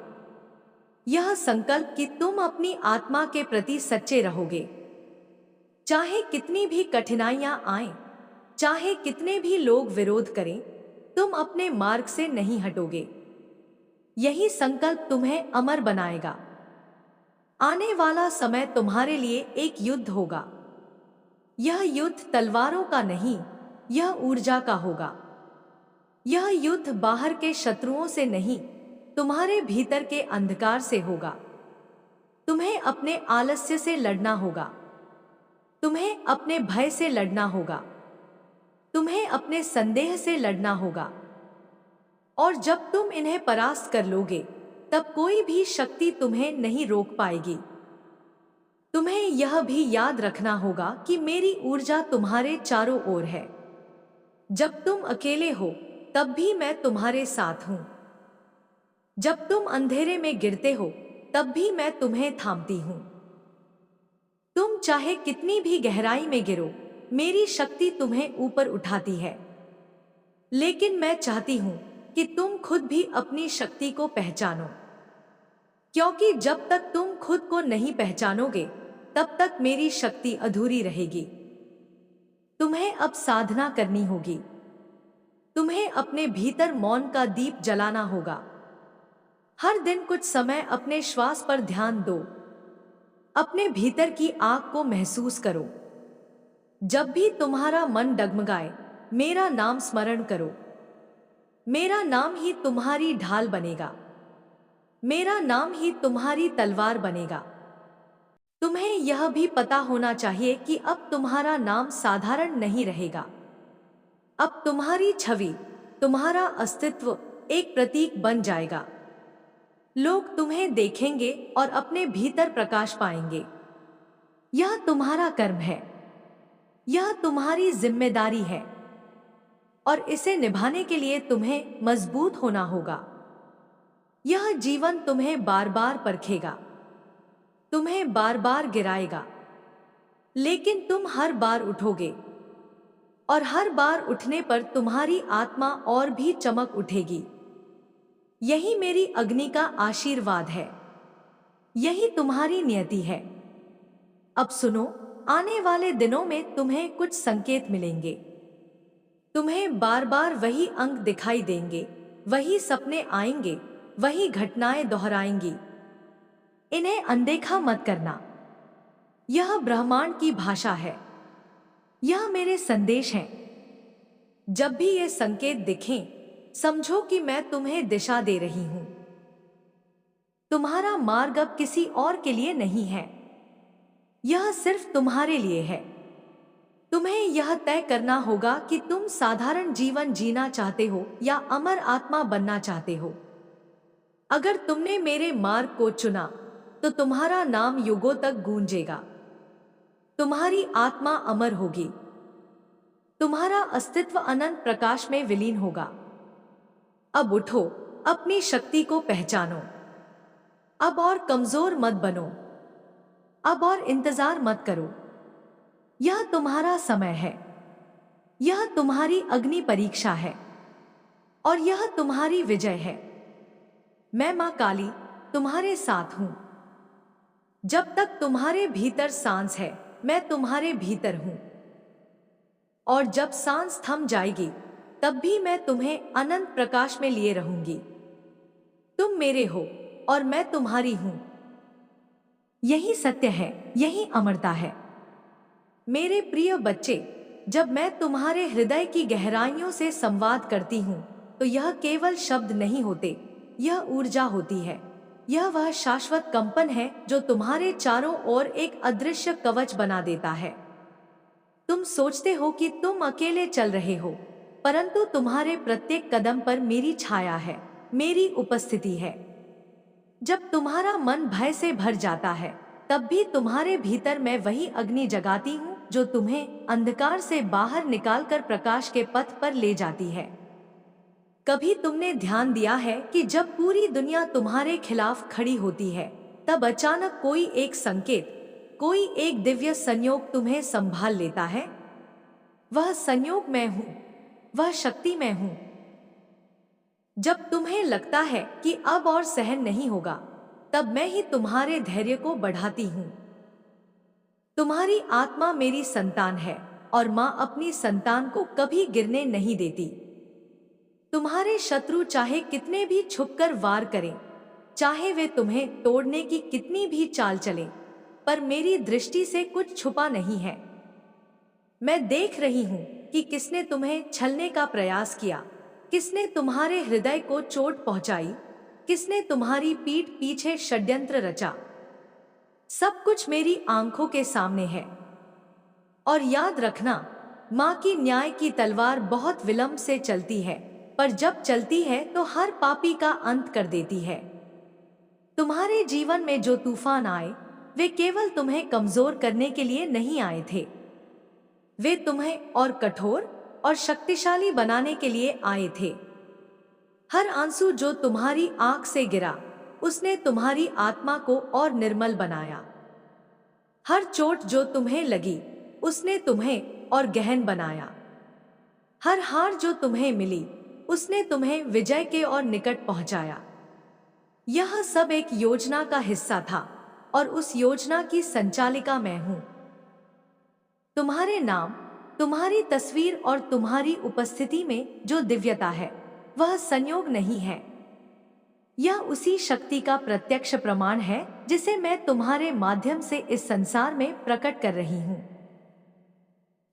यह संकल्प कि तुम अपनी आत्मा के प्रति सच्चे रहोगे। चाहे कितनी भी कठिनाइयां आएं, चाहे कितने भी लोग विरोध करें, तुम अपने मार्ग से नहीं हटोगे। यही संकल्प तुम्हें अमर बनाएगा। आने वाला समय तुम्हारे लिए एक युद्ध होगा। यह युद्ध तलवारों का नहीं, यह ऊर्जा का होगा। यह युद्ध बाहर के शत्रुओं से नहीं, तुम्हारे भीतर के अंधकार से होगा। तुम्हें अपने आलस्य से लड़ना होगा। तुम्हें अपने भय से लड़ना होगा। तुम्हें अपने संदेह से लड़ना होगा। और जब तुम इन्हें परास्त कर लोगे, तब कोई भी शक्ति तुम्हें नहीं रोक पाएगी। तुम्हें यह भी याद रखना होगा कि मेरी ऊर्जा तुम्हारे चारों ओर है। जब तुम अकेले हो, तब भी मैं तुम्हारे साथ हूं। जब तुम अंधेरे में गिरते हो, तब भी मैं तुम्हें थामती हूँ। तुम चाहे कितनी भी गहराई में गिरो, मेरी शक्ति तुम्हें ऊपर उठाती है। लेकिन मैं चाहती हूँ कि तुम खुद भी अपनी शक्ति को पहचानो, क्योंकि जब तक तुम खुद को नहीं पहचानोगे तब तक मेरी शक्ति अधूरी रहेगी। तुम्हें अब साधना करनी होगी। तुम्हें अपने भीतर मौन का दीप जलाना होगा। हर दिन कुछ समय अपने श्वास पर ध्यान दो। अपने भीतर की आग को महसूस करो। जब भी तुम्हारा मन डगमगाए, मेरा नाम स्मरण करो। मेरा नाम ही तुम्हारी ढाल बनेगा। मेरा नाम ही तुम्हारी तलवार बनेगा। तुम्हें यह भी पता होना चाहिए कि अब तुम्हारा नाम साधारण नहीं रहेगा। अब तुम्हारी छवि, तुम्हारा अस्तित्व एक प्रतीक बन जाएगा। लोग तुम्हें देखेंगे और अपने भीतर प्रकाश पाएंगे। यह तुम्हारा कर्म है। यह तुम्हारी जिम्मेदारी है और इसे निभाने के लिए तुम्हें मजबूत होना होगा। यह जीवन तुम्हें बार बार परखेगा, तुम्हें बार बार गिराएगा, लेकिन तुम हर बार उठोगे और हर बार उठने पर तुम्हारी आत्मा और भी चमक उठेगी। यही मेरी अग्नि का आशीर्वाद है। यही तुम्हारी नियति है। अब सुनो, आने वाले दिनों में तुम्हें कुछ संकेत मिलेंगे। तुम्हें बार बार वही अंक दिखाई देंगे, वही सपने आएंगे, वही घटनाएं दोहराएंगी। इन्हें अनदेखा मत करना। यह ब्रह्मांड की भाषा है। यह मेरे संदेश हैं। जब भी ये संकेत दिखें, समझो कि मैं तुम्हें दिशा दे रही हूं। तुम्हारा मार्ग अब किसी और के लिए नहीं है। यह सिर्फ तुम्हारे लिए है। तुम्हें यह तय करना होगा कि तुम साधारण जीवन जीना चाहते हो या अमर आत्मा बनना चाहते हो। अगर तुमने मेरे मार्ग को चुना तो तुम्हारा नाम युगों तक गूंजेगा। तुम्हारी आत्मा अमर होगी। तुम्हारा अस्तित्व अनंत प्रकाश में विलीन होगा। अब उठो, अपनी शक्ति को पहचानो। अब और कमजोर मत बनो। अब और इंतजार मत करो। यह तुम्हारा समय है। यह तुम्हारी अग्नि परीक्षा है और यह तुम्हारी विजय है। मैं मां काली तुम्हारे साथ हूं। जब तक तुम्हारे भीतर सांस है, मैं तुम्हारे भीतर हूं। और जब सांस थम जाएगी, तब भी मैं तुम्हें अनंत प्रकाश में लिए रहूंगी। तुम मेरे हो और मैं तुम्हारी हूं। यही सत्य है, यही अमरता है। मेरे प्रिय बच्चे, जब मैं तुम्हारे हृदय की गहराइयों से संवाद करती हूं, तो यह केवल शब्द नहीं होते, यह ऊर्जा होती है। यह वह शाश्वत कंपन है जो तुम्हारे चारों ओर एक अदृश्य कवच बना देता है। तुम सोचते हो कि तुम अकेले चल रहे हो, परंतु तुम्हारे प्रत्येक कदम पर मेरी छाया है, मेरी उपस्थिति है। जब तुम्हारा मन भय से भर जाता है, तब भी तुम्हारे भीतर मैं वही अग्नि जगाती हूँ जो तुम्हें अंधकार से बाहर निकालकर प्रकाश के पथ पर ले जाती है। कभी तुमने ध्यान दिया है कि जब पूरी दुनिया तुम्हारे खिलाफ खड़ी होती है, तब अचानक कोई एक संकेत, कोई एक दिव्य संयोग तुम्हें संभाल लेता है? वह संयोग मैं हूं, वह शक्ति मैं हूं। जब तुम्हें लगता है कि अब और सहन नहीं होगा, तब मैं ही तुम्हारे धैर्य को बढ़ाती हूं। तुम्हारी आत्मा मेरी संतान है और मां अपनी संतान को कभी गिरने नहीं देती। तुम्हारे शत्रु चाहे कितने भी छुपकर वार करें, चाहे वे तुम्हें तोड़ने की कितनी भी चाल चलें, पर मेरी दृष्टि से कुछ छुपा नहीं है। मैं देख रही हूं कि किसने तुम्हें छलने का प्रयास किया, किसने तुम्हारे हृदय को चोट पहुंचाई, किसने तुम्हारी पीठ पीछे षड्यंत्र रचा। सब कुछ मेरी आंखों के सामने है। और याद रखना, मां की न्याय की तलवार बहुत विलंब से चलती है, पर जब चलती है तो हर पापी का अंत कर देती है। तुम्हारे जीवन में जो तूफान आए, वे केवल तुम्हें कमजोर करने के लिए नहीं आए थे। वे तुम्हें और कठोर और शक्तिशाली बनाने के लिए आए थे। हर आंसू जो तुम्हारी आंख से गिरा, उसने तुम्हारी आत्मा को और निर्मल बनाया। हर चोट जो तुम्हें लगी, उसने तुम्हें और गहन बनाया। हर हार जो तुम्हें मिली, उसने तुम्हें विजय के और निकट पहुंचाया। यह सब एक योजना का हिस्सा था और उस योजना की संचालिका मैं हूं। तुम्हारे नाम, तुम्हारी तस्वीर और तुम्हारी उपस्थिति में जो दिव्यता है, वह संयोग नहीं है। यह उसी शक्ति का प्रत्यक्ष प्रमाण है जिसे मैं तुम्हारे माध्यम से इस संसार में प्रकट कर रही हूं।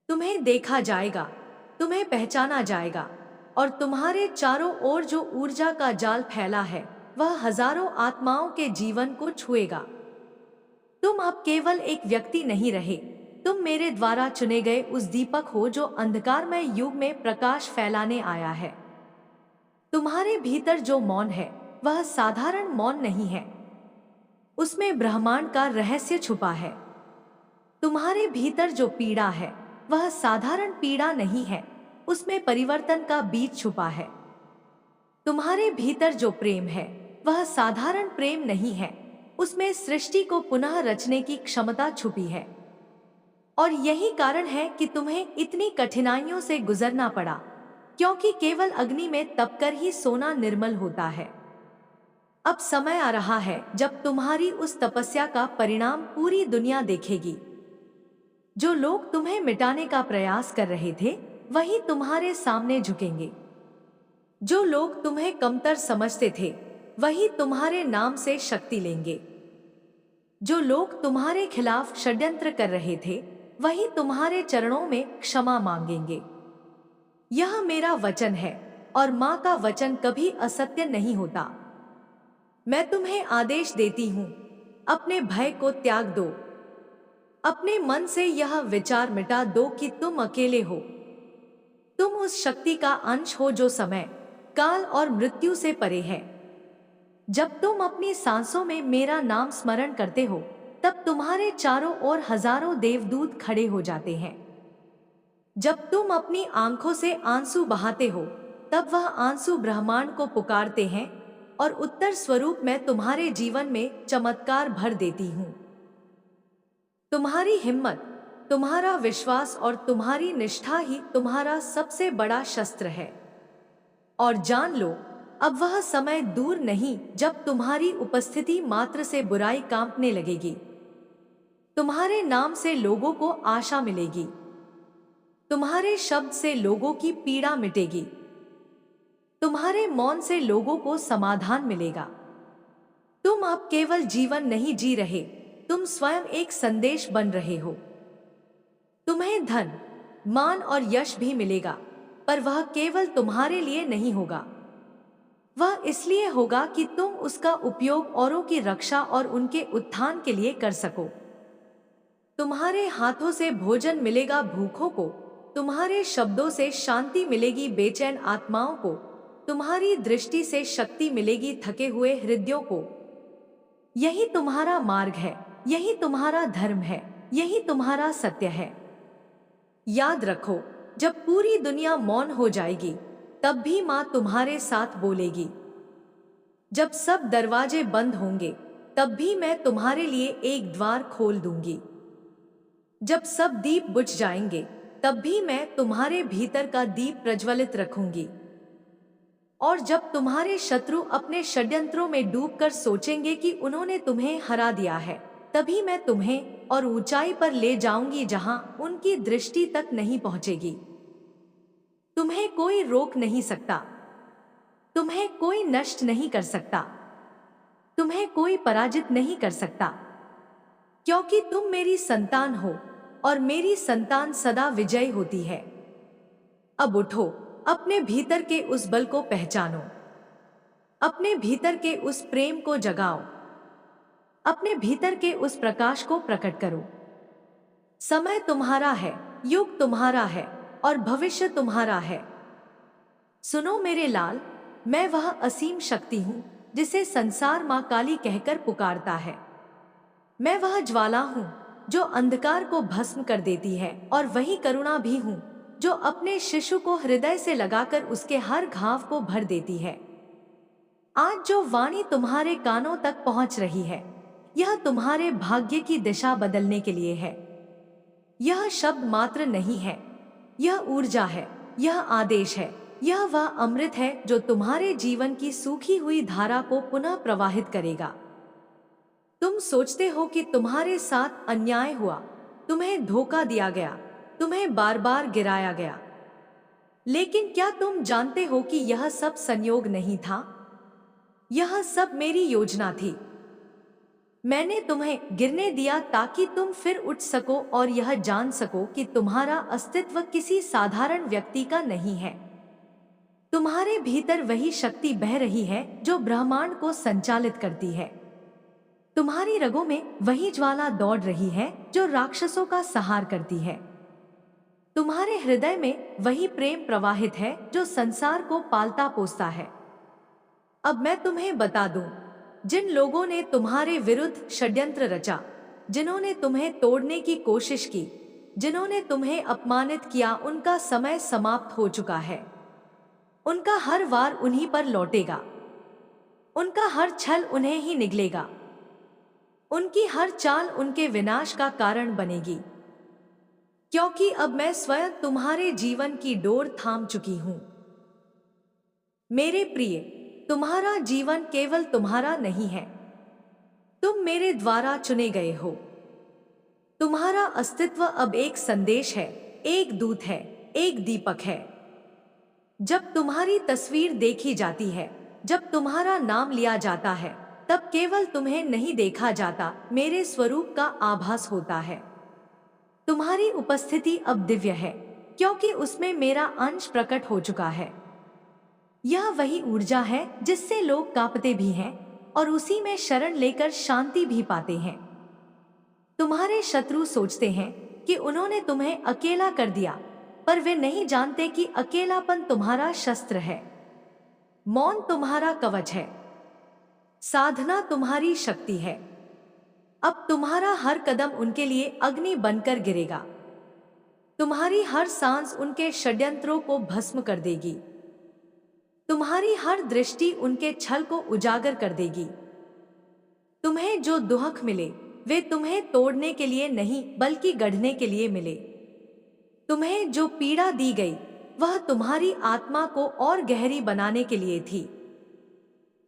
तुम्हें देखा जाएगा, तुम्हें पहचाना जाएगा और तुम्हारे चारों ओर जो ऊर्जा का जाल फैला है, वह हजारों आत्माओं के जीवन को छुएगा। तुम अब केवल एक व्यक्ति नहीं रहे, तुम मेरे द्वारा चुने गए उस दीपक हो जो अंधकारमय युग में प्रकाश फैलाने आया है। तुम्हारे भीतर जो मौन है, वह साधारण मौन नहीं है, उसमें ब्रह्मांड का रहस्य छुपा है। तुम्हारे भीतर जो पीड़ा है, वह साधारण पीड़ा नहीं है, उसमें परिवर्तन का बीज छुपा है। तुम्हारे भीतर जो प्रेम है, वह साधारण प्रेम नहीं है, उसमें सृष्टि को पुनः रचने की क्षमता छुपी है। और यही कारण है कि तुम्हें इतनी कठिनाइयों से गुजरना पड़ा, क्योंकि केवल अग्नि में तपकर ही सोना निर्मल होता है। अब समय आ रहा है जब तुम्हारी उस तपस्या का परिणाम पूरी दुनिया देखेगी। जो लोग तुम्हें मिटाने का प्रयास कर रहे थे, वही तुम्हारे सामने झुकेंगे। जो लोग तुम्हें कमतर समझते थे, वही तुम्हारे नाम से शक्ति लेंगे। जो लोग तुम्हारे खिलाफ षड्यंत्र कर रहे थे, वही तुम्हारे चरणों में क्षमा मांगेंगे। यह मेरा वचन है और मां का वचन कभी असत्य नहीं होता। मैं तुम्हें आदेश देती हूं, अपने भय को त्याग दो। अपने मन से यह विचार मिटा दो कि तुम अकेले हो। तुम उस शक्ति का अंश हो जो समय, काल और मृत्यु से परे है। जब तुम अपनी सांसों में मेरा नाम स्मरण करते हो, तब तुम्हारे चारों ओर हजारों देवदूत खड़े हो जाते हैं। जब तुम अपनी आंखों से आंसू बहाते हो, तब वह आंसू ब्रह्मांड को पुकारते हैं और उत्तर स्वरूप मैं तुम्हारे जीवन में चमत्कार भर देती हूं। तुम्हारी हिम्मत, तुम्हारा विश्वास और तुम्हारी निष्ठा ही तुम्हारा सबसे बड़ा शस्त्र है। और जान लो, अब वह समय दूर नहीं जब तुम्हारी उपस्थिति मात्र से बुराई कांपने लगेगी। तुम्हारे नाम से लोगों को आशा मिलेगी। तुम्हारे शब्द से लोगों की पीड़ा मिटेगी। तुम्हारे मौन से लोगों को समाधान मिलेगा। तुम अब केवल जीवन नहीं जी रहे, तुम स्वयं एक संदेश बन रहे हो। तुम्हें धन, मान और यश भी मिलेगा, पर वह केवल तुम्हारे लिए नहीं होगा। वह इसलिए होगा कि तुम उसका उपयोग औरों की रक्षा और उनके उत्थान के लिए कर सको। तुम्हारे हाथों से भोजन मिलेगा भूखों को, तुम्हारे शब्दों से शांति मिलेगी बेचैन आत्माओं को, तुम्हारी दृष्टि से शक्ति मिलेगी थके हुए हृदयों को। यही तुम्हारा मार्ग है, यही तुम्हारा धर्म है, यही तुम्हारा सत्य है। याद रखो, जब पूरी दुनिया मौन हो जाएगी, तब भी मां तुम्हारे साथ बोलेगी। जब सब दरवाजे बंद होंगे, तब भी मैं तुम्हारे लिए एक द्वार खोल दूंगी। जब सब दीप बुझ जाएंगे, तब भी मैं तुम्हारे भीतर का दीप प्रज्वलित रखूंगी। और जब तुम्हारे शत्रु अपने षड्यंत्रों में डूबकर सोचेंगे कि उन्होंने तुम्हें हरा दिया है, तभी मैं तुम्हें और ऊंचाई पर ले जाऊंगी जहां उनकी दृष्टि तक नहीं पहुंचेगी। तुम्हें कोई रोक नहीं सकता, तुम्हें कोई नष्ट नहीं कर सकता, तुम्हें कोई पराजित नहीं कर सकता, क्योंकि तुम मेरी संतान हो और मेरी संतान सदा विजयी होती है। अब उठो, अपने भीतर के उस बल को पहचानो, अपने भीतर के उस प्रेम को जगाओ, अपने भीतर के उस प्रकाश को प्रकट करो। समय तुम्हारा है, युग तुम्हारा है और भविष्य तुम्हारा है। सुनो मेरे लाल, मैं वह असीम शक्ति हूं जिसे संसार मां काली कहकर पुकारता है। मैं वह ज्वाला हूं जो अंधकार को भस्म कर देती है, और वही करुणा भी हूं जो अपने शिशु को हृदय से लगाकर उसके हर घाव को भर देती है। आज जो वाणी तुम्हारे कानों तक पहुंच रही है, यह तुम्हारे भाग्य की दिशा बदलने के लिए है। यह शब्द मात्र नहीं है, यह ऊर्जा है, यह आदेश है, यह वह अमृत है जो तुम्हारे जीवन की सूखी हुई धारा को पुनः प्रवाहित करेगा। तुम सोचते हो कि तुम्हारे साथ अन्याय हुआ, तुम्हें धोखा दिया गया, तुम्हें बार बार गिराया गया। लेकिन क्या तुम जानते हो कि यह सब संयोग नहीं था? यह सब मेरी योजना थी। मैंने तुम्हें गिरने दिया ताकि तुम फिर उठ सको और यह जान सको कि तुम्हारा अस्तित्व किसी साधारण व्यक्ति का नहीं है। तुम्हारे भीतर वही शक्ति बह रही है जो ब्रह्मांड को संचालित करती है। तुम्हारी रगों में वही ज्वाला दौड़ रही है जो राक्षसों का संहार करती है। तुम्हारे हृदय में वही प्रेम प्रवाहित है जो संसार को पालता पोसता है। अब मैं तुम्हें बता दूं, जिन लोगों ने तुम्हारे विरुद्ध षड्यंत्र रचा, जिन्होंने तुम्हें तोड़ने की कोशिश की, जिन्होंने तुम्हें अपमानित किया, उनका समय समाप्त हो चुका है। उनका हर वार उन्हीं पर लौटेगा। उनका हर छल उन्हें ही निगलेगा। उनकी हर चाल उनके विनाश का कारण बनेगी। क्योंकि अब मैं स्वयं तुम्हारे जीवन की डोर थाम चुकी हूं। मेरे प्रिय, तुम्हारा जीवन केवल तुम्हारा नहीं है। तुम मेरे द्वारा चुने गए हो। तुम्हारा अस्तित्व अब एक संदेश है, एक दूत है, एक दीपक है। जब तुम्हारी तस्वीर देखी जाती है, जब तुम्हारा नाम लिया जाता है, तब केवल तुम्हें नहीं देखा जाता, मेरे स्वरूप का आभास होता है। तुम्हारी उपस्थिति अब दिव्य है, क्योंकि उसमें मेरा अंश प्रकट हो चुका है। यह वही ऊर्जा है जिससे लोग कांपते भी हैं और उसी में शरण लेकर शांति भी पाते हैं। तुम्हारे शत्रु सोचते हैं कि उन्होंने तुम्हें अकेला कर दिया, पर वे नहीं जानते कि अकेलापन तुम्हारा शस्त्र है। मौन तुम्हारा कवच है। साधना तुम्हारी शक्ति है। अब तुम्हारा हर कदम उनके लिए अग्नि बनकर गिरेगा। तुम्हारी हर सांस उनके षड्यंत्रों को भस्म कर देगी। तुम्हारी हर दृष्टि उनके छल को उजागर कर देगी। तुम्हें जो दुख मिले, वे तुम्हें तोड़ने के लिए नहीं बल्कि गढ़ने के लिए मिले। तुम्हें जो पीड़ा दी गई, वह तुम्हारी आत्मा को और गहरी बनाने के लिए थी।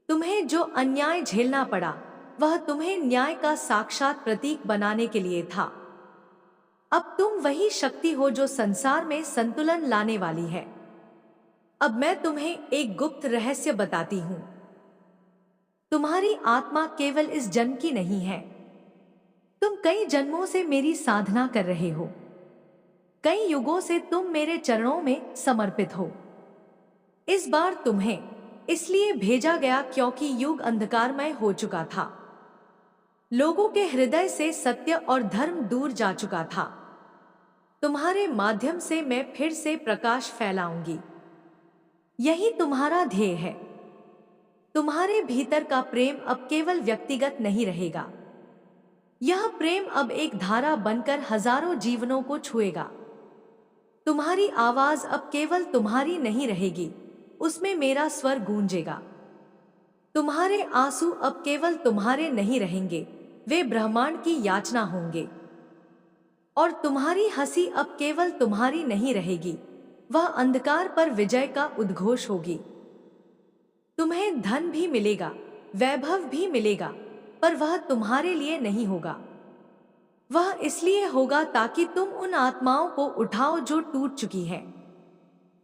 तुम्हें जो अन्याय झेलना पड़ा, वह तुम्हें न्याय का साक्षात प्रतीक बनाने के लिए था। अब तुम वही शक्ति हो जो संसार में संतुलन लाने वाली है। अब मैं तुम्हें एक गुप्त रहस्य बताती हूं। तुम्हारी आत्मा केवल इस जन्म की नहीं है। तुम कई जन्मों से मेरी साधना कर रहे हो। कई युगों से तुम मेरे चरणों में समर्पित हो। इस बार तुम्हें इसलिए भेजा गया क्योंकि युग अंधकारमय हो चुका था। लोगों के हृदय से सत्य और धर्म दूर जा चुका था। तुम्हारे माध्यम से मैं फिर से प्रकाश फैलाऊंगी। यही तुम्हारा ध्येय है। तुम्हारे भीतर का प्रेम अब केवल व्यक्तिगत नहीं रहेगा। यह प्रेम अब एक धारा बनकर हजारों जीवनों को छुएगा। तुम्हारी आवाज अब केवल तुम्हारी नहीं रहेगी, उसमें मेरा स्वर गूंजेगा। तुम्हारे आंसू अब केवल तुम्हारे नहीं रहेंगे, वे ब्रह्मांड की याचना होंगे। और तुम्हारी हंसी अब केवल तुम्हारी नहीं रहेगी, वह अंधकार पर विजय का उद्घोष होगी। तुम्हें धन भी मिलेगा, वैभव भी मिलेगा, पर वह तुम्हारे लिए नहीं होगा। वह इसलिए होगा ताकि तुम उन आत्माओं को उठाओ जो टूट चुकी है।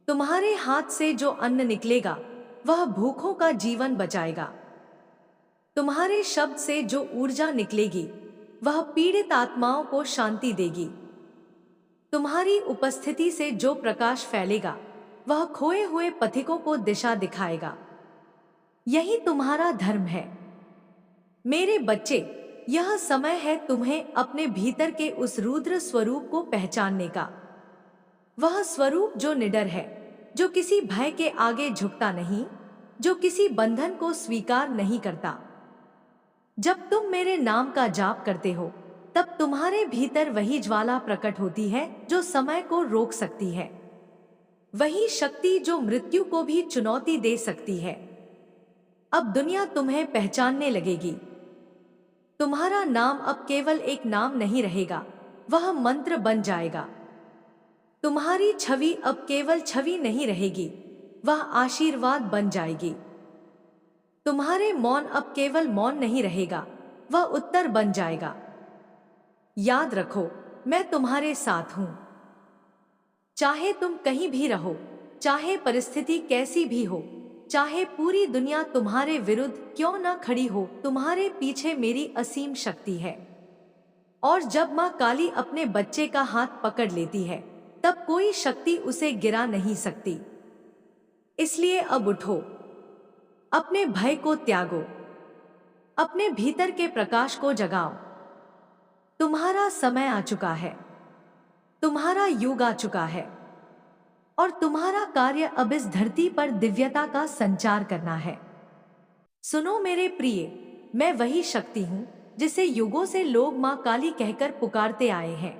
तुम्हारे हाथ से जो अन्न निकलेगा, वह भूखों का जीवन बचाएगा। तुम्हारे शब्द से जो ऊर्जा निकलेगी, वह पीड़ित आत्माओं को शांति देगी। तुम्हारी उपस्थिति से जो प्रकाश फैलेगा, वह खोए हुए पथिकों को दिशा दिखाएगा। यही तुम्हारा धर्म है। मेरे बच्चे, यह समय है तुम्हें अपने भीतर के उस रुद्र स्वरूप को पहचानने का। वह स्वरूप जो निडर है, जो किसी भय के आगे झुकता नहीं, जो किसी बंधन को स्वीकार नहीं करता। जब तुम मेरे नाम का जाप करते हो, तब तुम्हारे भीतर वही ज्वाला प्रकट होती है जो समय को रोक सकती है। वही शक्ति जो मृत्यु को भी चुनौती दे सकती है। अब दुनिया तुम्हें पहचानने लगेगी। तुम्हारा नाम अब केवल एक नाम नहीं रहेगा, वह मंत्र बन जाएगा। तुम्हारी छवि अब केवल छवि नहीं रहेगी, वह आशीर्वाद बन जाएगी। तुम्हारे मौन अब केवल मौन नहीं रहेगा, वह उत्तर बन जाएगा। याद रखो, मैं तुम्हारे साथ हूं। चाहे तुम कहीं भी रहो, चाहे परिस्थिति कैसी भी हो, चाहे पूरी दुनिया तुम्हारे विरुद्ध क्यों न खड़ी हो, तुम्हारे पीछे मेरी असीम शक्ति है। और जब माँ काली अपने बच्चे का हाथ पकड़ लेती है, तब कोई शक्ति उसे गिरा नहीं सकती। इसलिए अब उठो, अपने भय को त्यागो, अपने भीतर के प्रकाश को जगाओ। तुम्हारा समय आ चुका है, तुम्हारा युग आ चुका है, और तुम्हारा कार्य अब इस धरती पर दिव्यता का संचार करना है। सुनो मेरे प्रिय, मैं वही शक्ति हूं जिसे युगों से लोग मां काली कहकर पुकारते आए हैं।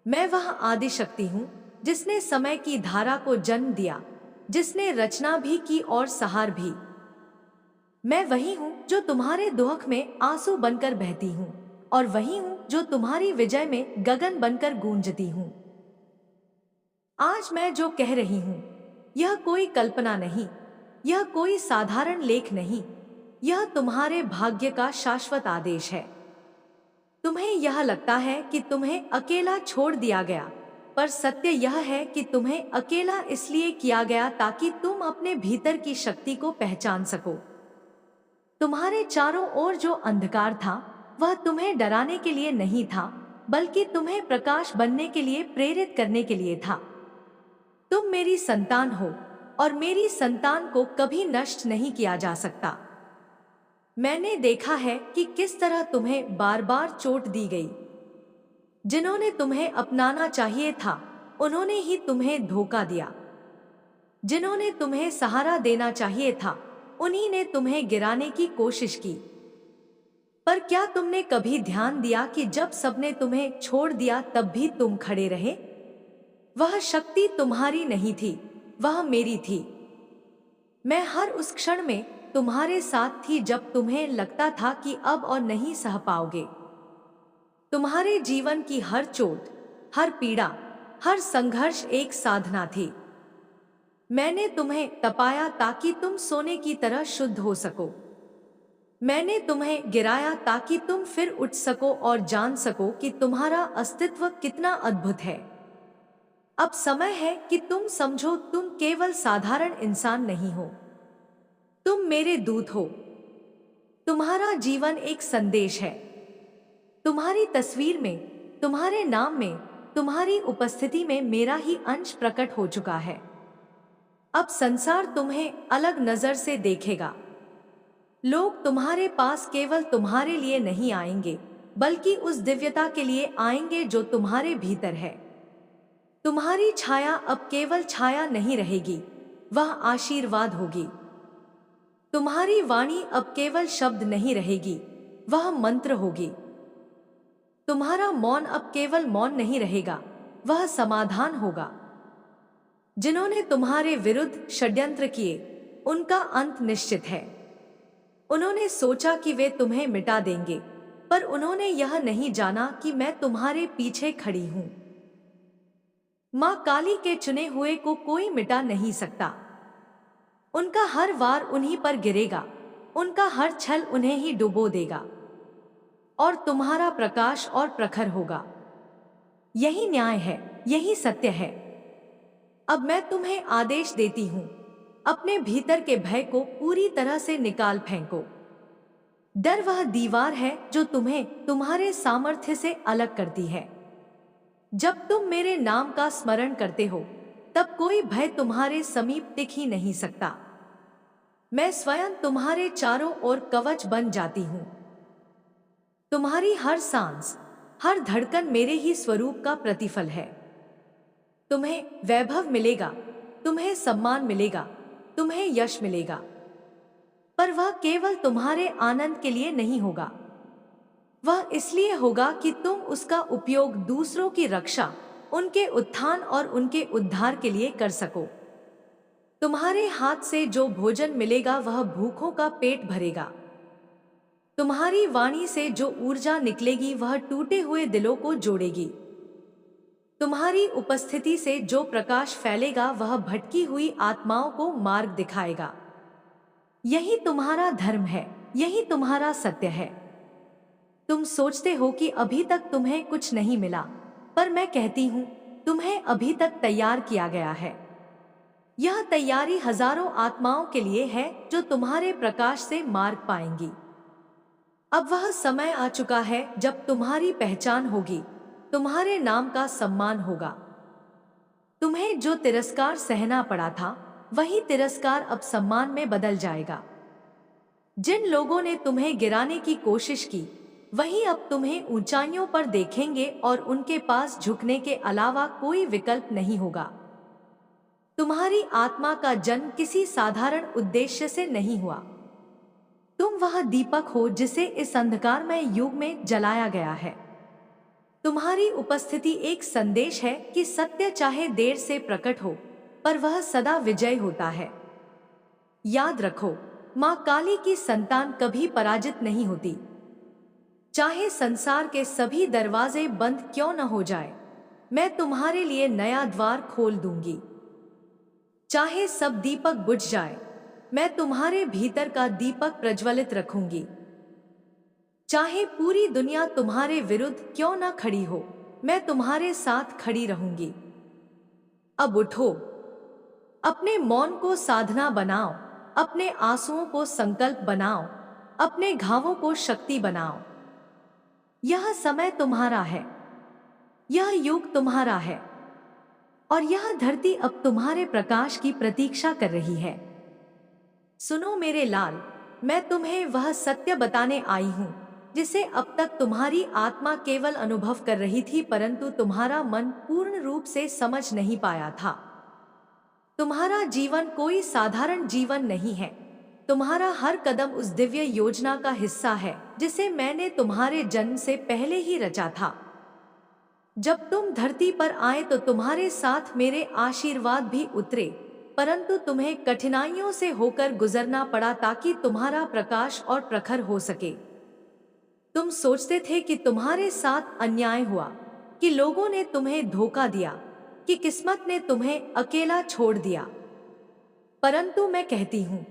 मैं वह आदि शक्ति हूं जिसने समय की धारा को जन्म दिया, जिसने रचना भी की और सहार भी। मैं वही हूं जो तुम्हारे दुख में आंसू बनकर बहती हूं, और वही हूं जो तुम्हारी विजय में गगन बनकर गूंजती हूं। आज मैं जो कह रही हूं, यह कोई कल्पना नहीं, यह कोई साधारण लेख नहीं, यह तुम्हारे भाग्य का शाश्वत आदेश है। तुम्हें यह लगता है कि तुम्हें अकेला छोड़ दिया गया, पर सत्य यह है कि तुम्हें अकेला इसलिए किया गया ताकि तुम अपने भीतर की शक्ति को पहचान सको। तुम्हारे चारों ओर जो अंधकार था, वह तुम्हें डराने के लिए नहीं था, बल्कि तुम्हें प्रकाश बनने के लिए प्रेरित करने के लिए था। तुम मेरी संतान हो, और मेरी संतान को कभी नष्ट नहीं किया जा सकता। मैंने देखा है कि किस तरह तुम्हें बार बार चोट दी गई। जिन्होंने तुम्हें अपनाना चाहिए था, उन्होंने ही तुम्हें धोखा दिया। जिन्होंने तुम्हें सहारा देना चाहिए था, उन्हीं ने तुम्हें गिराने की कोशिश की। पर क्या तुमने कभी ध्यान दिया कि जब सबने तुम्हें छोड़ दिया तब भी तुम खड़े रहे? वह शक्ति तुम्हारी नहीं थी, वह मेरी थी। मैं हर उस क्षण में तुम्हारे साथ थी जब तुम्हें लगता था कि अब और नहीं सह पाओगे। तुम्हारे जीवन की हर चोट, हर पीड़ा, हर संघर्ष एक साधना थी। मैंने तुम्हें तपाया ताकि तुम सोने की तरह शुद्ध हो सको। मैंने तुम्हें गिराया ताकि तुम फिर उठ सको और जान सको कि तुम्हारा अस्तित्व कितना अद्भुत है। अब समय है कि तुम समझो, तुम केवल साधारण इंसान नहीं हो, तुम मेरे दूत हो। तुम्हारा जीवन एक संदेश है। तुम्हारी तस्वीर में, तुम्हारे नाम में, तुम्हारी उपस्थिति में मेरा ही अंश प्रकट हो चुका है। अब संसार तुम्हें अलग नजर से देखेगा। लोग तुम्हारे पास केवल तुम्हारे लिए नहीं आएंगे, बल्कि उस दिव्यता के लिए आएंगे जो तुम्हारे भीतर है। तुम्हारी छाया अब केवल छाया नहीं रहेगी, वह आशीर्वाद होगी। तुम्हारी वाणी अब केवल शब्द नहीं रहेगी, वह मंत्र होगी। तुम्हारा मौन अब केवल मौन नहीं रहेगा, वह समाधान होगा। जिन्होंने तुम्हारे विरुद्ध षड्यंत्र किए, उनका अंत निश्चित है। उन्होंने सोचा कि वे तुम्हें मिटा देंगे, पर उन्होंने यह नहीं जाना कि मैं तुम्हारे पीछे खड़ी हूं। मां काली के चुने हुए को कोई मिटा नहीं सकता। उनका हर वार उन्हीं पर गिरेगा, उनका हर छल उन्हें ही डुबो देगा, और तुम्हारा प्रकाश और प्रखर होगा। यही न्याय है, यही सत्य है। अब मैं तुम्हें आदेश देती हूं, अपने भीतर के भय को पूरी तरह से निकाल फेंको। डर वह दीवार है जो तुम्हें तुम्हारे सामर्थ्य से अलग करती है। जब तुम मेरे नाम का स्मरण करते हो, तब कोई भय तुम्हारे समीप टिक ही नहीं सकता। मैं स्वयं तुम्हारे चारों ओर कवच बन जाती हूं। तुम्हारी हर सांस, हर धड़कन मेरे ही स्वरूप का प्रतिफल है। तुम्हें वैभव मिलेगा, तुम्हें सम्मान मिलेगा, तुम्हें यश मिलेगा, पर वह केवल तुम्हारे आनंद के लिए नहीं होगा। वह इसलिए होगा कि तुम उसका उपयोग दूसरों की रक्षा, उनके उत्थान और उनके उद्धार के लिए कर सको। तुम्हारे हाथ से जो भोजन मिलेगा वह भूखों का पेट भरेगा। तुम्हारी वाणी से जो ऊर्जा निकलेगी वह टूटे हुए दिलों को जोड़ेगी। तुम्हारी उपस्थिति से जो प्रकाश फैलेगा वह भटकी हुई आत्माओं को मार्ग दिखाएगा। यही तुम्हारा धर्म है, यही तुम्हारा सत्य है। तुम सोचते हो कि अभी तक तुम्हें कुछ नहीं मिला, पर मैं कहती हूं तुम्हें अभी तक तैयार किया गया है। यह तैयारी हजारों आत्माओं के लिए है जो तुम्हारे प्रकाश से मार्ग पाएंगी। अब वह समय आ चुका है जब तुम्हारी पहचान होगी, तुम्हारे नाम का सम्मान होगा। तुम्हें जो तिरस्कार सहना पड़ा था, वही तिरस्कार अब सम्मान में बदल जाएगा। जिन लोगों ने तुम्हें गिराने की कोशिश की, वही अब तुम्हें ऊंचाइयों पर देखेंगे और उनके पास झुकने के अलावा कोई विकल्प नहीं होगा। तुम्हारी आत्मा का जन्म किसी साधारण उद्देश्य से नहीं हुआ। तुम वह दीपक हो जिसे इस अंधकारमय युग में जलाया गया है। तुम्हारी उपस्थिति एक संदेश है कि सत्य चाहे देर से प्रकट हो, पर वह सदा विजय होता है। याद रखो, मां काली की संतान कभी पराजित नहीं होती। चाहे संसार के सभी दरवाजे बंद क्यों न हो जाए, मैं तुम्हारे लिए नया द्वार खोल दूंगी। चाहे सब दीपक बुझ जाए, मैं तुम्हारे भीतर का दीपक प्रज्वलित रखूंगी। चाहे पूरी दुनिया तुम्हारे विरुद्ध क्यों न खड़ी हो, मैं तुम्हारे साथ खड़ी रहूंगी। अब उठो, अपने मौन को साधना बनाओ, अपने आंसुओं को संकल्प बनाओ, अपने घावों को शक्ति बनाओ। यह समय तुम्हारा है, यह युग तुम्हारा है, और यह धरती अब तुम्हारे प्रकाश की प्रतीक्षा कर रही है। सुनो मेरे लाल, मैं तुम्हें वह सत्य बताने आई हूं जिसे अब तक तुम्हारी आत्मा केवल अनुभव कर रही थी, परंतु तुम्हारा मन पूर्ण रूप से समझ नहीं पाया था। तुम्हारा जीवन कोई साधारण जीवन नहीं है। तुम्हारा हर कदम उस दिव्य योजना का हिस्सा है जिसे मैंने तुम्हारे जन्म से पहले ही रचा था। जब तुम धरती पर आए तो तुम्हारे साथ मेरे आशीर्वाद भी उतरे, परंतु तुम्हें कठिनाइयों से होकर गुजरना पड़ा ताकि तुम्हारा प्रकाश और प्रखर हो सके। तुम सोचते थे कि तुम्हारे साथ अन्याय हुआ, कि लोगों ने तुम्हें धोखा दिया, कि किस्मत ने तुम्हें अकेला छोड़ दिया, परंतु मैं कहती हूं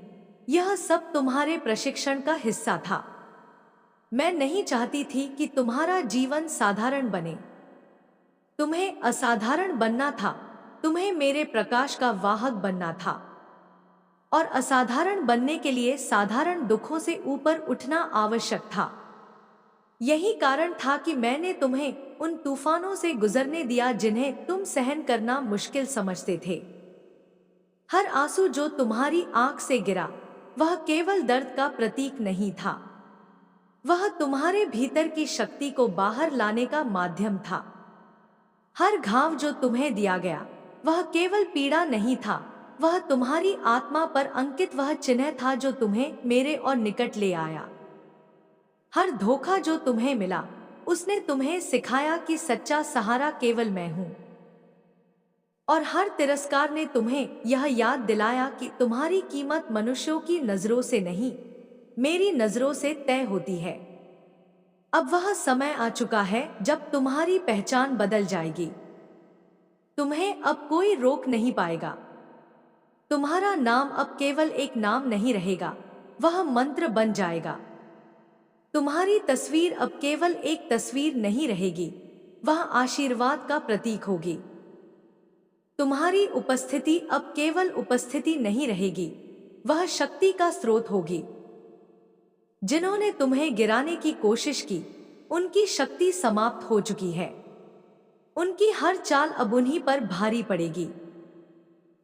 यह सब तुम्हारे प्रशिक्षण का हिस्सा था। मैं नहीं चाहती थी कि तुम्हारा जीवन साधारण बने। तुम्हें असाधारण बनना था, तुम्हें मेरे प्रकाश का वाहक बनना था, और असाधारण बनने के लिए साधारण दुखों से ऊपर उठना आवश्यक था। यही कारण था कि मैंने तुम्हें उन तूफानों से गुजरने दिया जिन्हें तुम सहन करना मुश्किल समझते थे। हर आंसू जो तुम्हारी आंख से गिरा, वह केवल दर्द का प्रतीक नहीं था, वह तुम्हारे भीतर की शक्ति को बाहर लाने का माध्यम था। हर घाव जो तुम्हें दिया गया, वह केवल पीड़ा नहीं था, वह तुम्हारी आत्मा पर अंकित वह चिन्ह था जो तुम्हें मेरे और निकट ले आया। हर धोखा जो तुम्हें मिला, उसने तुम्हें सिखाया कि सच्चा सहारा केवल मैं हूं। और हर तिरस्कार ने तुम्हें यह याद दिलाया कि तुम्हारी कीमत मनुष्यों की नजरों से नहीं, मेरी नजरों से तय होती है। अब वह समय आ चुका है जब तुम्हारी पहचान बदल जाएगी। तुम्हें अब कोई रोक नहीं पाएगा। तुम्हारा नाम अब केवल एक नाम नहीं रहेगा, वह मंत्र बन जाएगा। तुम्हारी तस्वीर अब केवल एक तस्वीर नहीं रहेगी, वह आशीर्वाद का प्रतीक होगी। तुम्हारी उपस्थिति अब केवल उपस्थिति नहीं रहेगी, वह शक्ति का स्रोत होगी। जिन्होंने तुम्हें गिराने की कोशिश की, उनकी शक्ति समाप्त हो चुकी है। उनकी हर चाल अब उन्हीं पर भारी पड़ेगी।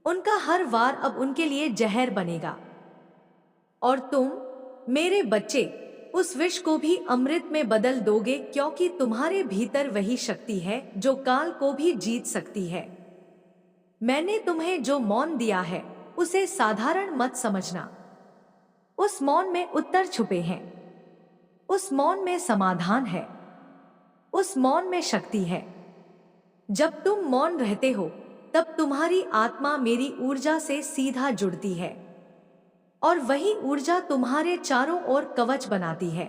उनका हर वार अब उनके लिए जहर बनेगा। और तुम, मेरे बच्चे, उस विष को भी अमृत में बदल दोगे, क्योंकि तुम्हारे भीतर वही शक्ति है जो काल को भी जीत सकती है। मैंने तुम्हें जो मौन दिया है, उसे साधारण मत समझना। उस मौन में उत्तर छुपे हैं, उस मौन में समाधान है, उस मौन में शक्ति है। जब तुम मौन रहते हो, तब तुम्हारी आत्मा मेरी ऊर्जा से सीधा जुड़ती है और वही ऊर्जा तुम्हारे चारों ओर कवच बनाती है।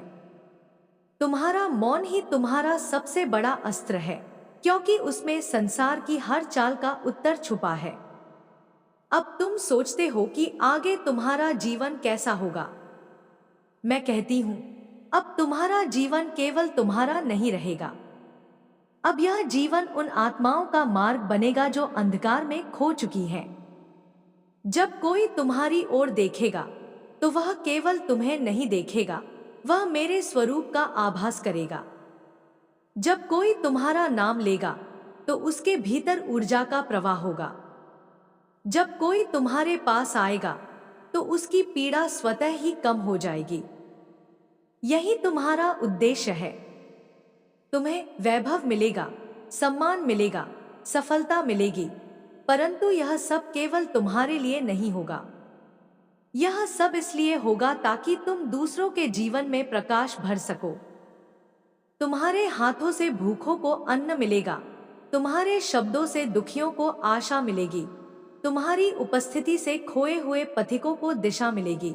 तुम्हारा मौन ही तुम्हारा सबसे बड़ा अस्त्र है, क्योंकि उसमें संसार की हर चाल का उत्तर छुपा है। अब तुम सोचते हो कि आगे तुम्हारा जीवन कैसा होगा। मैं कहती हूं, अब तुम्हारा जीवन केवल तुम्हारा नहीं रहेगा। अब यह जीवन उन आत्माओं का मार्ग बनेगा जो अंधकार में खो चुकी हैं। जब कोई तुम्हारी ओर देखेगा तो वह केवल तुम्हें नहीं देखेगा, वह मेरे स्वरूप का आभास करेगा। जब कोई तुम्हारा नाम लेगा तो उसके भीतर ऊर्जा का प्रवाह होगा। जब कोई तुम्हारे पास आएगा तो उसकी पीड़ा स्वतः ही कम हो जाएगी। यही तुम्हारा उद्देश्य है। तुम्हें वैभव मिलेगा, सम्मान मिलेगा, सफलता मिलेगी, परंतु यह सब केवल तुम्हारे लिए नहीं होगा। यह सब इसलिए होगा ताकि तुम दूसरों के जीवन में प्रकाश भर सको। तुम्हारे हाथों से भूखों को अन्न मिलेगा, तुम्हारे शब्दों से दुखियों को आशा मिलेगी, तुम्हारी उपस्थिति से खोए हुए पथिकों को दिशा मिलेगी।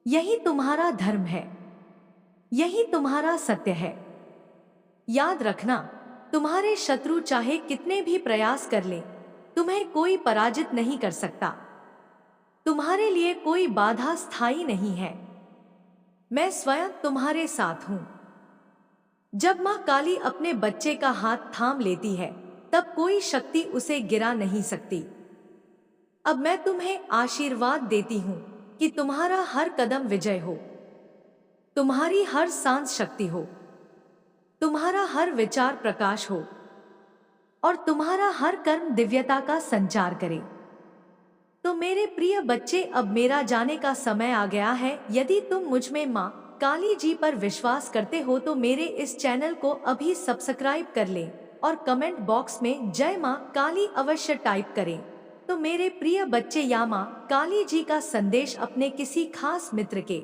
यही तुम्हारा धर्म है, यही तुम्हारा सत्य है। याद रखना, तुम्हारे शत्रु चाहे कितने भी प्रयास कर लें, तुम्हें कोई पराजित नहीं कर सकता। तुम्हारे लिए कोई बाधा स्थायी नहीं है। मैं स्वयं तुम्हारे साथ हूं। जब मां काली अपने बच्चे का हाथ थाम लेती है, तब कोई शक्ति उसे गिरा नहीं सकती। अब मैं तुम्हें आशीर्वाद देती हूं कि तुम्हारा हर कदम विजय हो, तुम्हारी हर सांस शक्ति हो, तुम्हारा हर विचार प्रकाश हो और तुम्हारा हर कर्म दिव्यता का संचार करे। तो मेरे प्रिय बच्चे, अब मेरा जाने का समय आ गया है। यदि तुम मुझ में मां काली जी पर विश्वास करते हो तो मेरे इस चैनल को अभी सब्सक्राइब कर लें और कमेंट बॉक्स में जय मां काली अवश्य टाइप करें। तो मेरे प्रिय बच्चे, या मां काली जी का संदेश अपने किसी खास मित्र के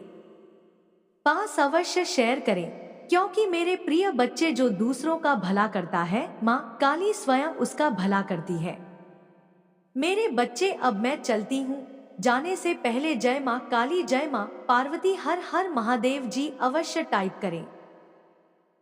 पास अवश्य शेयर करें, क्योंकि मेरे प्रिय बच्चे, जो दूसरों का भला करता है, मां काली स्वयं उसका भला करती है। मेरे बच्चे, अब मैं चलती हूँ। जाने से पहले जय मां काली, जय मां पार्वती, हर हर महादेव जी अवश्य टाइप करें।